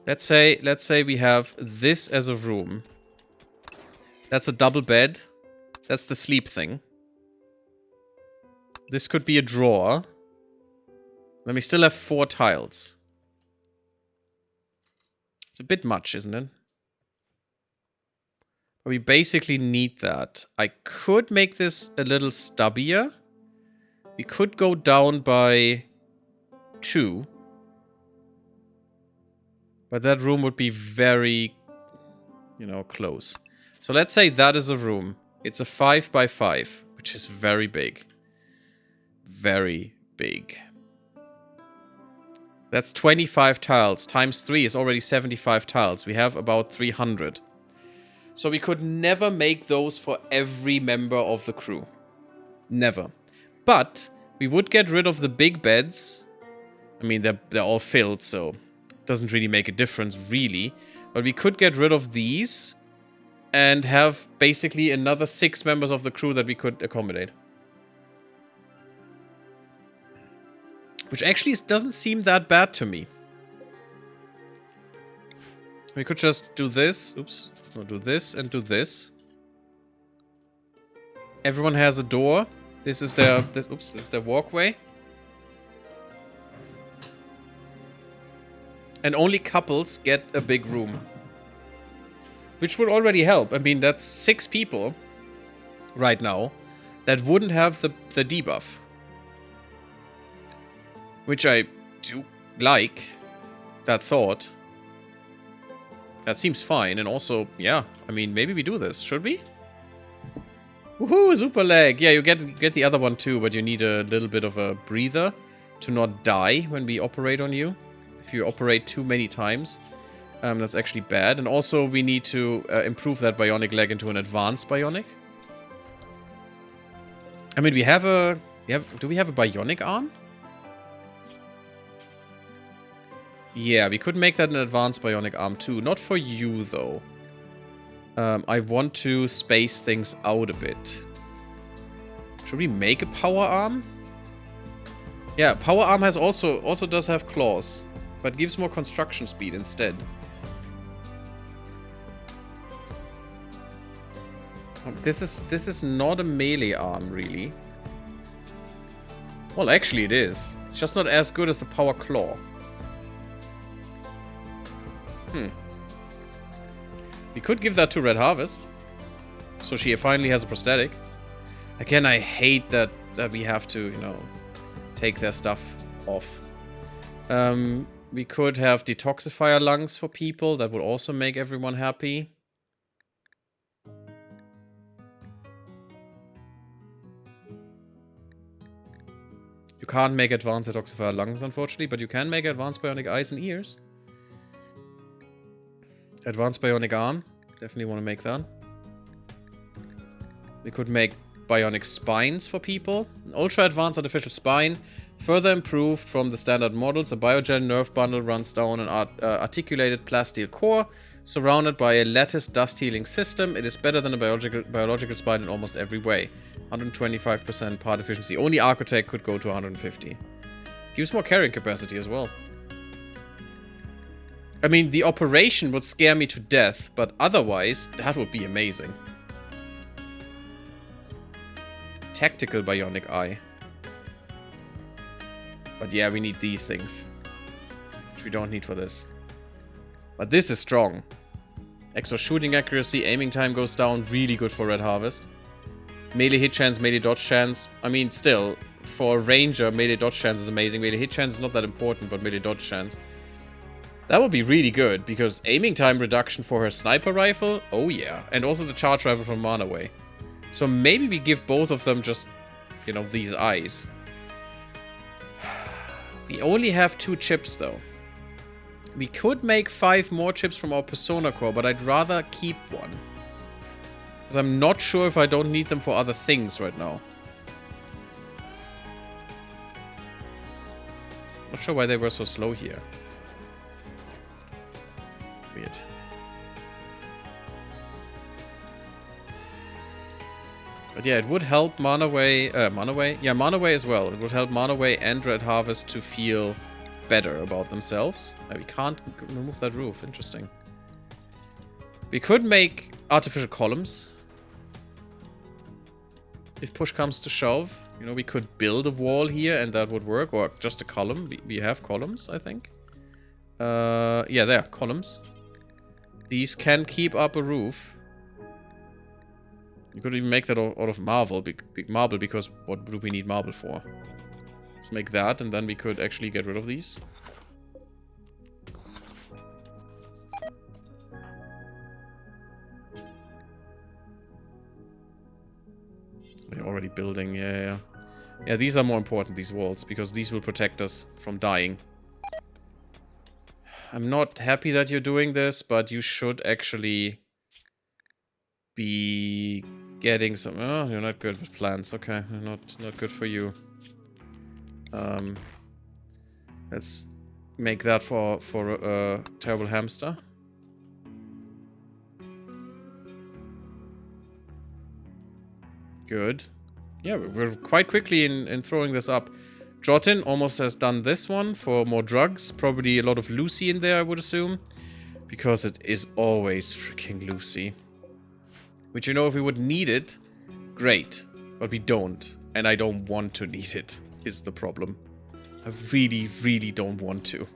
Let's say we have this as a room. That's a double bed. That's the sleep thing. This could be a drawer. Then we still have 4 tiles. It's a bit much, isn't it? But we basically need that. I could make this a little stubbier. We could go down by 2. But that room would be very, you know, close. So let's say that is a room. It's a 5 by 5, which is very big. Very big. That's 25 tiles. Times 3 is already 75 tiles. We have about 300. So we could never make those for every member of the crew. Never. But we would get rid of the big beds. I mean, they're all filled, so it doesn't really make a difference, really. But we could get rid of these and have basically another 6 members of the crew that we could accommodate. Which actually doesn't seem that bad to me. We could just do this. Oops. No, do this and do this. Everyone has a door. This is their... This is their walkway. And only couples get a big room. Which would already help. I mean, that's 6 people right now that wouldn't have the debuff. Which I do like. That thought. That seems fine. And also, yeah, I mean, maybe we do this. Should we? Woohoo, super leg. Yeah, you get the other one too, but you need a little bit of a breather to not die when we operate on you. If you operate too many times, that's actually bad. And also, we need to improve that bionic leg into an advanced bionic. I mean, we have a... do we have a bionic arm? Yeah, we could make that an advanced bionic arm too. Not for you, though. I want to space things out a bit. Should we make a power arm? Yeah, power arm has also does have claws, but gives more construction speed instead. This is not a melee arm, really. Well, actually it is. It's just not as good as the power claw. We could give that to Red Harvest. So she finally has a prosthetic. Again, I hate that we have to, you know, take their stuff off. We could have detoxifier lungs for people. That would also make everyone happy. You can't make advanced detoxifier lungs, unfortunately, but you can make advanced bionic eyes and ears. Advanced bionic arm. Definitely want to make that. We could make bionic spines for people. An ultra advanced artificial spine. Further improved from the standard models. A biogel nerve bundle runs down an articulated plasteel core. Surrounded by a lattice dust healing system. It is better than a biological spine in almost every way. 125% part efficiency. Only Architect could go to 150. Gives more carrying capacity as well. I mean, the operation would scare me to death, but otherwise, that would be amazing. Tactical bionic eye. But yeah, we need these things. Which we don't need for this. But this is strong. Extra shooting accuracy, aiming time goes down. Really good for Red Harvest. Melee hit chance, melee dodge chance. I mean, still, for a ranger, melee dodge chance is amazing. Melee hit chance is not that important, but melee dodge chance. That would be really good, because aiming time reduction for her sniper rifle, oh yeah. And also the charge rifle from Manaway. So maybe we give both of them just, you know, these eyes. We only have 2 chips, though. We could make 5 more chips from our Persona Core, but I'd rather keep one. Because I'm not sure if I don't need them for other things right now. Not sure why they were so slow here. Weird. But yeah, it would help Manaway... Manaway? Yeah, Manaway as well. It would help Manaway and Red Harvest to feel better about themselves. We can't remove that roof. Interesting. We could make artificial columns. If push comes to shove. You know, we could build a wall here and that would work. Or just a column. We have columns, I think. Yeah, there. Columns. These can keep up a roof. You could even make that out of marble, marble, because what do we need marble for? Let's make that, and then we could actually get rid of these. We're already building, yeah. Yeah, these are more important, these walls, because these will protect us from dying. I'm not happy that you're doing this, but you should actually be getting some... Oh, you're not good with plants. Okay, not good for you. Let's make that for Terrible Hamster. Good. Yeah, we're quite quickly in throwing this up. Jotin almost has done this one for more drugs. Probably a lot of Lucy in there, I would assume. Because it is always freaking Lucy. Which, you know, if we would need it, great. But we don't. And I don't want to need it, is the problem. I really, really don't want to.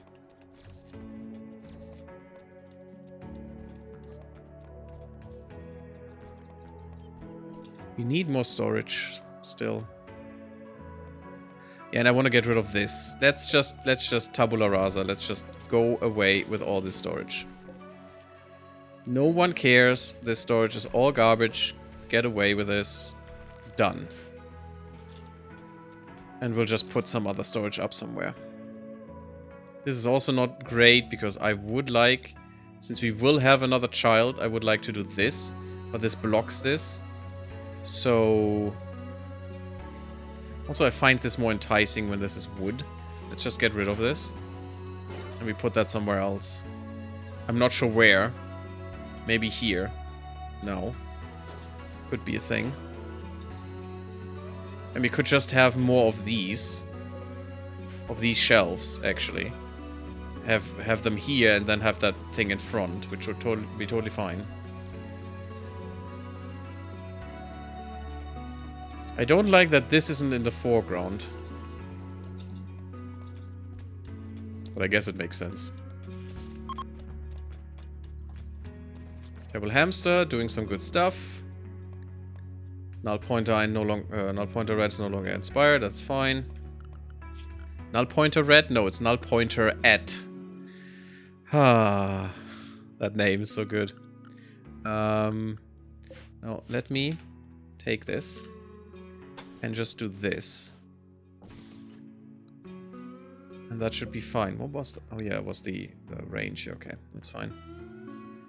We need more storage still. Yeah, and I want to get rid of this. Let's just tabula rasa. Let's just go away with all this storage. No one cares. This storage is all garbage. Get away with this. Done. And we'll just put some other storage up somewhere. This is also not great because I would like, since we will have another child, I would like to do this. But this blocks this. So... Also, I find this more enticing when this is wood. Let's just get rid of this. And we put that somewhere else. I'm not sure where. Maybe here. No. Could be a thing. And we could just have more of these. Of these shelves, actually. Have them here and then have that thing in front, which would be totally fine. I don't like that this isn't in the foreground. But I guess it makes sense. Terrible Hamster, doing some good stuff. Null Pointer Null Pointer Red is no longer inspired, that's fine. Null Pointer Red? No, it's Null Pointer at Ah, that name is so good. Now let me take this and just do this. And that should be fine. What was the... Oh yeah, it was the range. Okay, that's fine.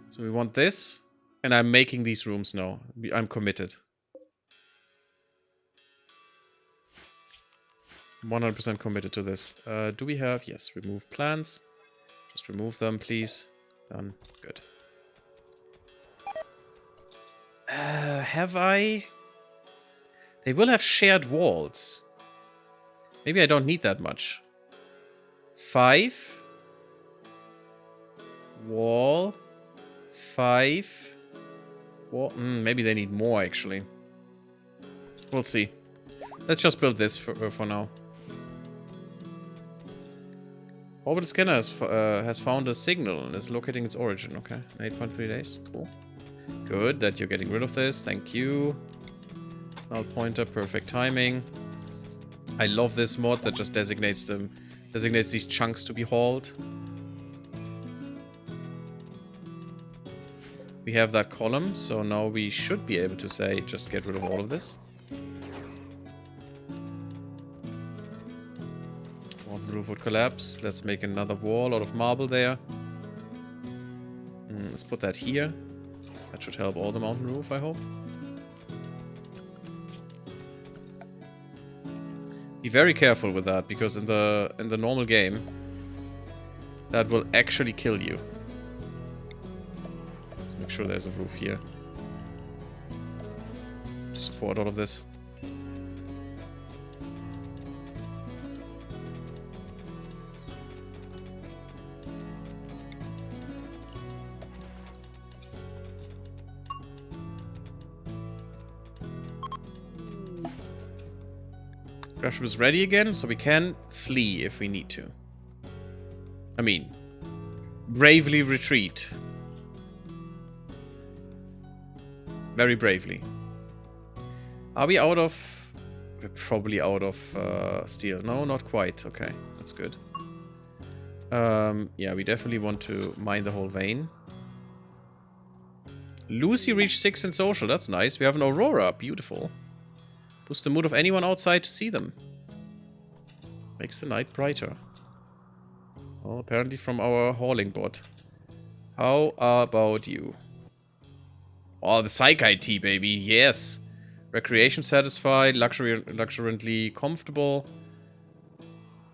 So we want this. And I'm making these rooms now. I'm committed. 100% committed to this. Do we have... Yes, remove plants. Just remove them, please. Done. Good. Have I... They will have shared walls. Maybe I don't need that much. 5. Wall. 5. Wall. Maybe they need more, actually. We'll see. Let's just build this for now. Orbital scanner has found a signal and is locating its origin. Okay, 8.3 days. Cool. Good that you're getting rid of this. Thank you. Null pointer, perfect timing. I love this mod that just designates these chunks to be hauled. We have that column, so now we should be able to say just get rid of all of this. One roof would collapse. Let's make another wall out of marble there. Let's put that here. That should help all the mountain roof, I hope. Be very careful with that, because in the normal game, that will actually kill you. Let's make sure there's a roof here to support all of this. Grasham is ready again, so we can flee if we need to. I mean, bravely retreat. Very bravely. Are we out of... We're probably out of steel. No, not quite. Okay, that's good. Yeah, we definitely want to mine the whole vein. Lucy reached 6 in social. That's nice. We have an aurora. Beautiful. Boost the mood of anyone outside to see them. Makes the night brighter. Well, apparently from our hauling bot. How about you? Oh, the Psych IT, baby. Yes. Recreation satisfied. Luxuriantly comfortable.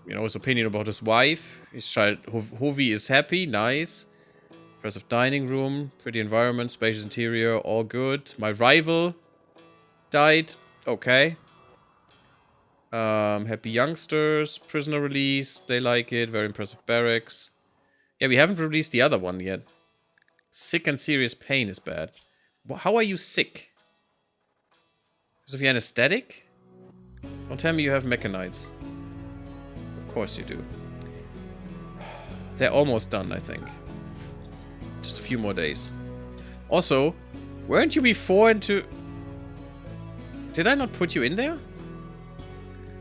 You know, his opinion about his wife. His child, Hovi is happy. Nice. Impressive dining room. Pretty environment. Spacious interior. All good. My rival died. Okay. Happy youngsters. Prisoner release. They like it. Very impressive barracks. Yeah, we haven't released the other one yet. Sick and serious pain is bad. How are you sick? Because of your anesthetic? Don't tell me you have mechanites. Of course you do. They're almost done, I think. Just a few more days. Also, weren't you before into... Did I not put you in there?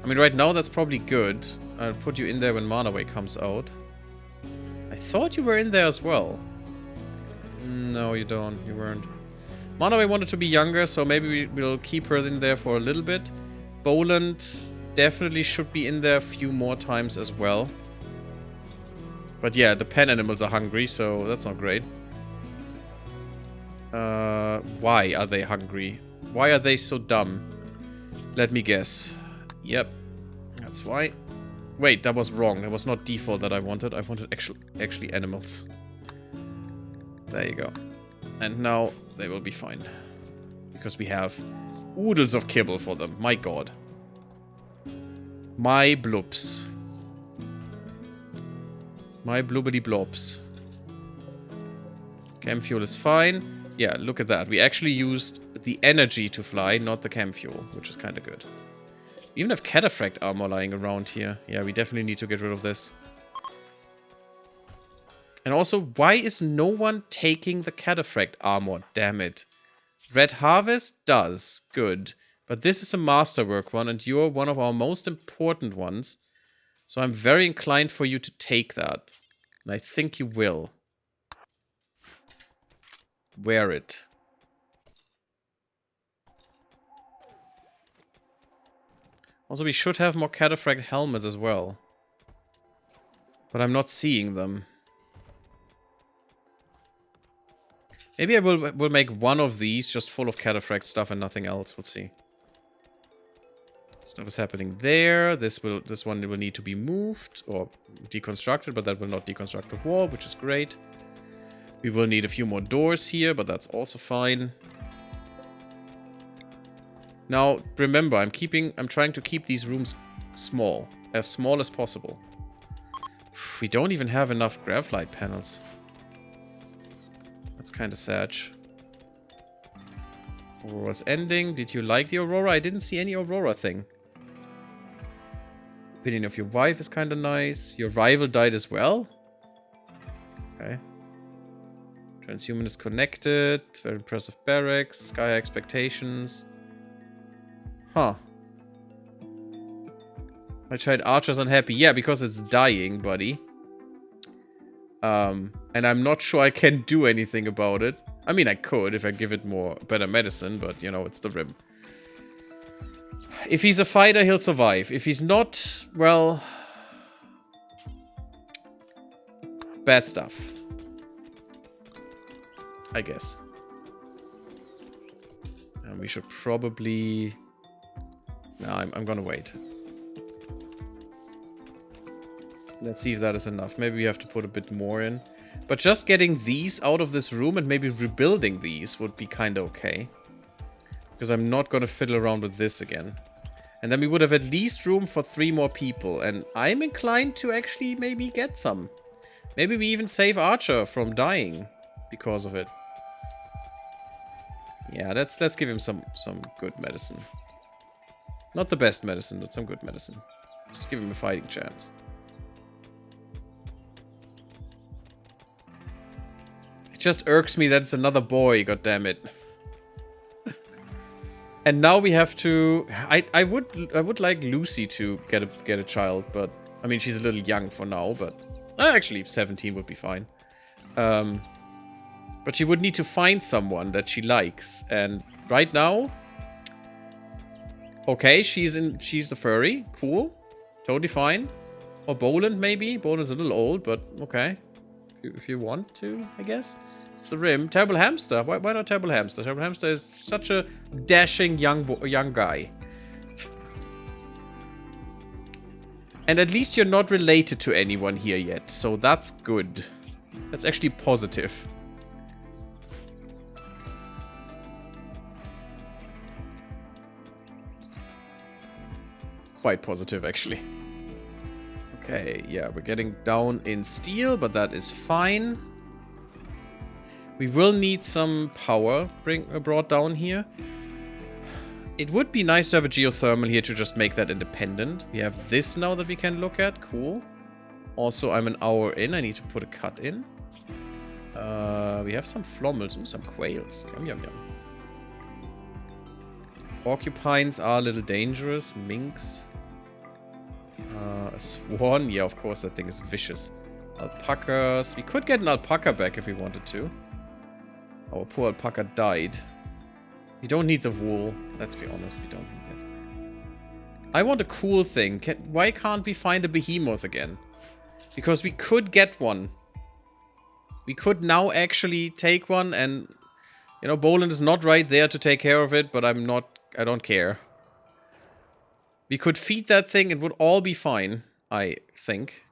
I mean, right now that's probably good. I'll put you in there when Manaway comes out. I thought you were in there as well. No, you don't. You weren't. Manaway wanted to be younger, so maybe we'll keep her in there for a little bit. Boland definitely should be in there a few more times as well. But yeah, the pen animals are hungry, so that's not great. Why are they hungry? Why are they so dumb? Let me guess. Yep, that's why. Wait, that was wrong. That was not default that I wanted. I wanted actually animals. There you go. And now they will be fine. Because we have oodles of kibble for them. My god. My blobs. My bloobity blobs. Chem fuel is fine. Yeah, look at that. We actually used the energy to fly, not the chem fuel, which is kind of good. We even have cataphract armor lying around here. Yeah, we definitely need to get rid of this. And also, why is no one taking the cataphract armor? Damn it. Red Harvest does. Good. But this is a masterwork one, and you're one of our most important ones. So I'm very inclined for you to take that. And I think you will. Wear it. Also, we should have more cataphract helmets as well. But I'm not seeing them. Maybe I will make one of these just full of cataphract stuff and nothing else. We'll see. Stuff is happening there. This one will need to be moved or deconstructed, but that will not deconstruct the wall, which is great. We will need a few more doors here, but that's also fine. Now, remember, I'm trying to keep these rooms small as possible. We don't even have enough graphite panels. That's kind of sad. Aurora's ending. Did you like the Aurora? I didn't see any Aurora thing. Opinion of your wife is kind of nice. Your rival died as well? Okay. Transhuman is connected. Very impressive barracks. Sky expectations. Huh. I tried Archer's unhappy. Yeah, because it's dying, buddy. And I'm not sure I can do anything about it. I mean, I could if I give it better medicine, but, you know, it's the Rim. If he's a fighter, he'll survive. If he's not, well... bad stuff. I guess. And we should probably... no, I'm gonna wait. Let's see if that is enough. Maybe we have to put a bit more in. But just getting these out of this room and maybe rebuilding these would be kind of okay. Because I'm not going to fiddle around with this again. And then we would have at least room for 3 more people. And I'm inclined to actually maybe get some. Maybe we even save Archer from dying because of it. Yeah, let's give him some good medicine. Not the best medicine, but some good medicine. Just give him a fighting chance. It just irks me that it's another boy, goddammit. And now we have to... I would like Lucy to get a child, but... I mean, she's a little young for now, but... actually, 17 would be fine. But she would need to find someone that she likes. And right now... okay, she's a furry. Cool. Totally fine. Or Boland, maybe. Boland's a little old, but okay. If you want to, I guess. It's the Rim. Terrible Hamster. Why not Terrible Hamster? Terrible Hamster is such a dashing young guy. And at least you're not related to anyone here yet. So that's good. That's actually positive. Quite positive, actually. Okay, yeah, we're getting down in steel, but that is fine. We will need some power brought down here. It would be nice to have a geothermal here to just make that independent. We have this now that we can look at. Cool. Also, I'm an hour in. I need to put a cut in. We have some flommels. Ooh, some quails. Yum, yum, yum. Porcupines are a little dangerous. Minks. A swan. Yeah, of course, that thing is vicious. Alpacas. We could get an alpaca back if we wanted to. Our poor alpaca died. We don't need the wool. Let's be honest, we don't need it. I want a cool thing. Why can't we find a behemoth again? Because we could get one. We could now actually take one and... you know, Boland is not right there to take care of it, but I don't care. We could feed that thing, it would all be fine, I think.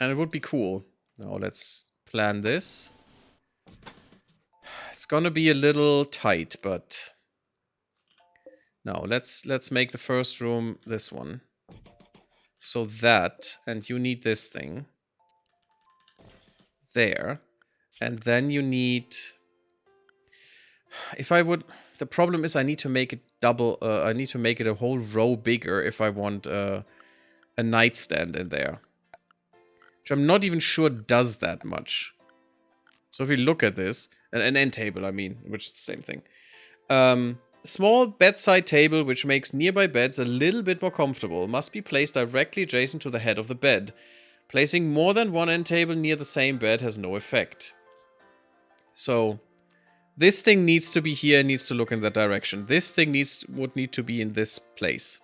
And it would be cool. Now let's plan this. It's gonna be a little tight, but... now, let's make the first room this one. So that, and you need this thing. There. And then you need... if I would... the problem is I need to make it double... I need to make it a whole row bigger if I want a nightstand in there. Which I'm not even sure does that much. So if we look at this... an end table, I mean, which is the same thing. Small bedside table which makes nearby beds a little bit more comfortable must be placed directly adjacent to the head of the bed. Placing more than one end table near the same bed has no effect. So this thing needs to be here, needs to look in that direction. This thing would need to be in this place.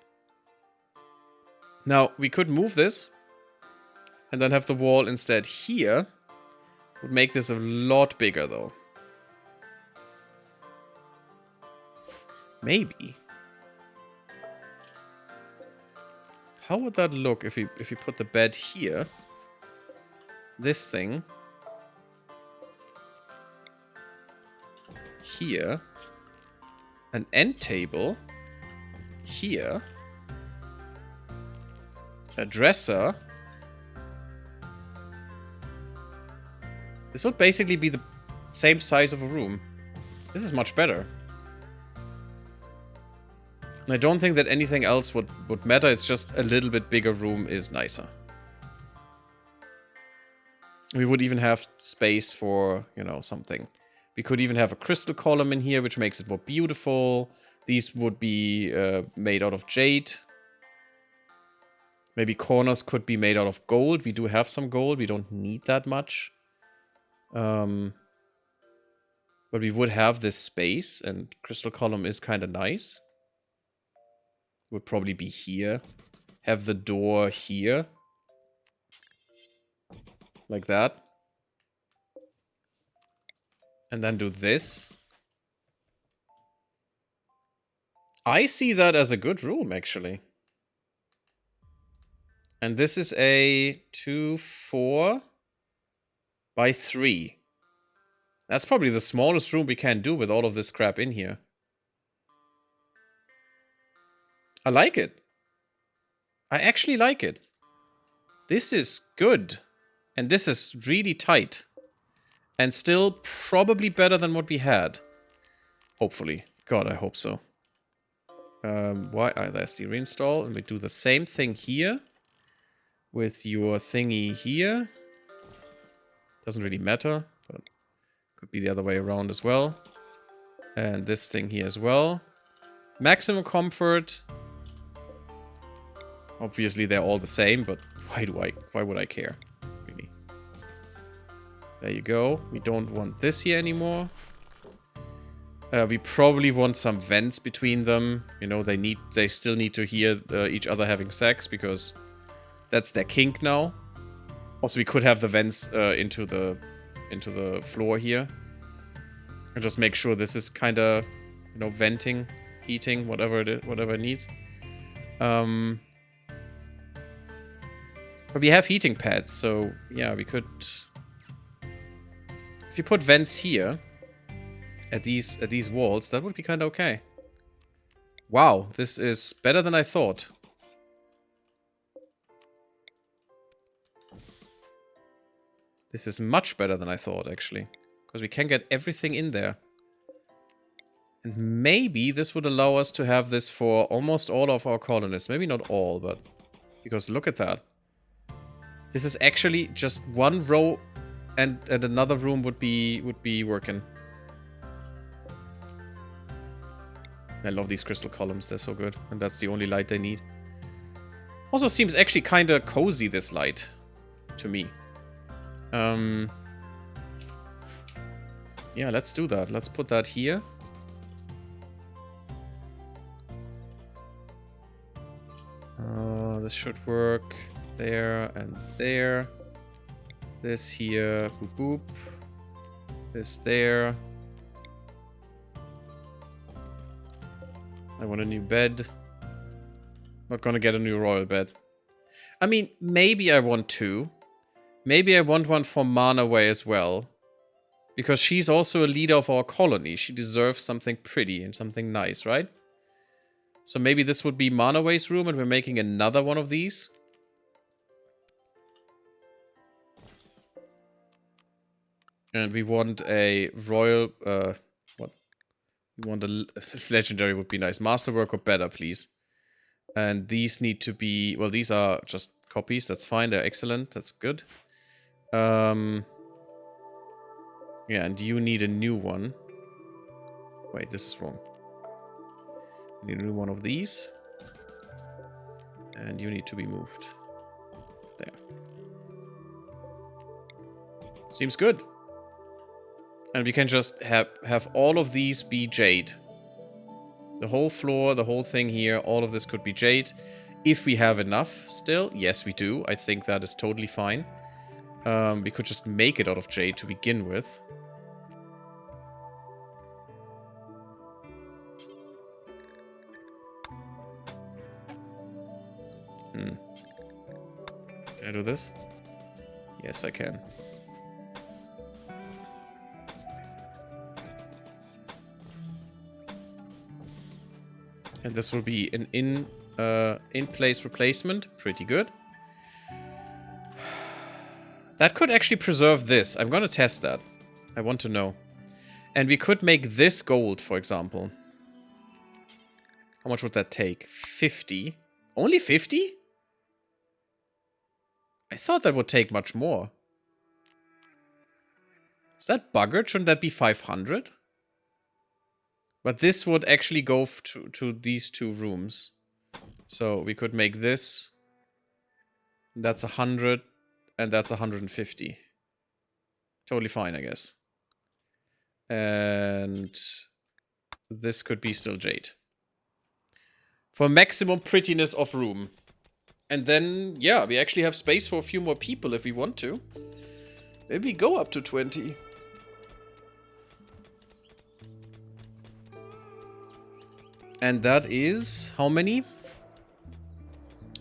Now, we could move this and then have the wall instead here. Would make this a lot bigger though. Maybe. How would that look if we put the bed here? This thing here, an end table here, a dresser. This would basically be the same size of a room. This is much better. And I don't think that anything else would matter. It's just a little bit bigger room is nicer. We would even have space for, you know, something. We could even have a crystal column in here, which makes it more beautiful. These would be made out of jade. Maybe corners could be made out of gold. We do have some gold. We don't need that much. But we would have this space, and crystal column is kind of nice. Would probably be here. Have the door here. Like that. And then do this. I see that as a good room, actually. And this is a 2-4 by 3. That's probably the smallest room we can do with all of this crap in here. I like it. I actually like it. This is good. And this is really tight. And still probably better than what we had. Hopefully. God, I hope so. Why? There's the reinstall. And we do the same thing here. With your thingy here. Doesn't really matter. But could be the other way around as well. And this thing here as well. Maximum comfort. Obviously they're all the same, but why would I care? Really. There you go. We don't want this here anymore. We probably want some vents between them. You know, they still need to hear each other having sex because that's their kink now. Also, we could have the vents into the floor here. And just make sure this is kind of, you know, venting, heating, whatever it is, whatever it needs. But we have heating pads, so yeah, we could. If you put vents here at these walls, that would be kind of okay. Wow, this is better than I thought. This is much better than I thought, actually. Because we can get everything in there. And maybe this would allow us to have this for almost all of our colonists. Maybe not all, but... Because look at that. This is actually just one row and another room would be working. I love these crystal columns. They're so good. And that's the only light they need. Also seems actually kind of cozy, this light. To me. Yeah, let's do that. Let's put that here. This should work. There and there. This here. Boop boop. This there. I want a new bed. Not gonna get a new royal bed. I mean, maybe I want two. Maybe I want one for Manaway as well. Because she's also a leader of our colony. She deserves something pretty and something nice, right? So maybe this would be Manaway's room and we're making another one of these. And we want a royal... what? We want a legendary would be nice. Masterwork or better, please. And these need to be... Well, these are just copies. That's fine. They're excellent. That's good. Yeah, and you need a new one. Wait, this is wrong. We need to do one of these. And you need to be moved. There. Seems good. And we can just have all of these be jade. The whole floor, the whole thing here, all of this could be jade. If we have enough still. Yes, we do. I think that is totally fine. We could just make it out of jade to begin with. Can I do this? Yes, I can. And this will be an in-place replacement. Pretty good. That could actually preserve this. I'm gonna test that. I want to know. And we could make this gold, for example. How much would that take? 50? Only 50? I thought that would take much more. Is that buggered? Shouldn't that be 500? But this would actually go to these two rooms. So we could make this. That's 100. And that's 150. Totally fine, I guess. And this could be still jade. For maximum prettiness of room. And then, yeah, we actually have space for a few more people if we want to. Maybe go up to 20. And that is how many?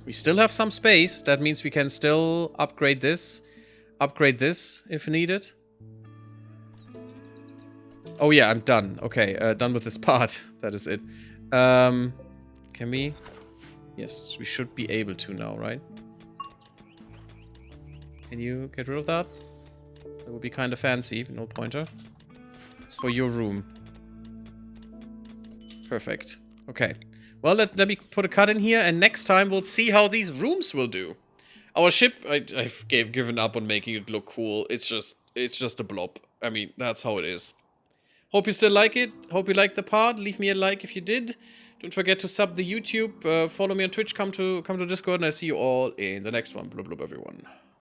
We still have some space. That means we can still upgrade this. Upgrade this if needed. Oh yeah, I'm done. Okay, done with this part. That is it. Can we? Yes, we should be able to now, right? Can you get rid of that? That would be kind of fancy. No pointer. It's for your room. Perfect. Okay. Well, let me put a cut in here, and next time we'll see how these rooms will do. Our ship, I've given up on making it look cool. It's just a blob. I mean, that's how it is. Hope you still like it. Hope you liked the part. Leave me a like if you did. Don't forget to sub the YouTube. Follow me on Twitch. Come to Discord, and I see you all in the next one. Blub blub, everyone.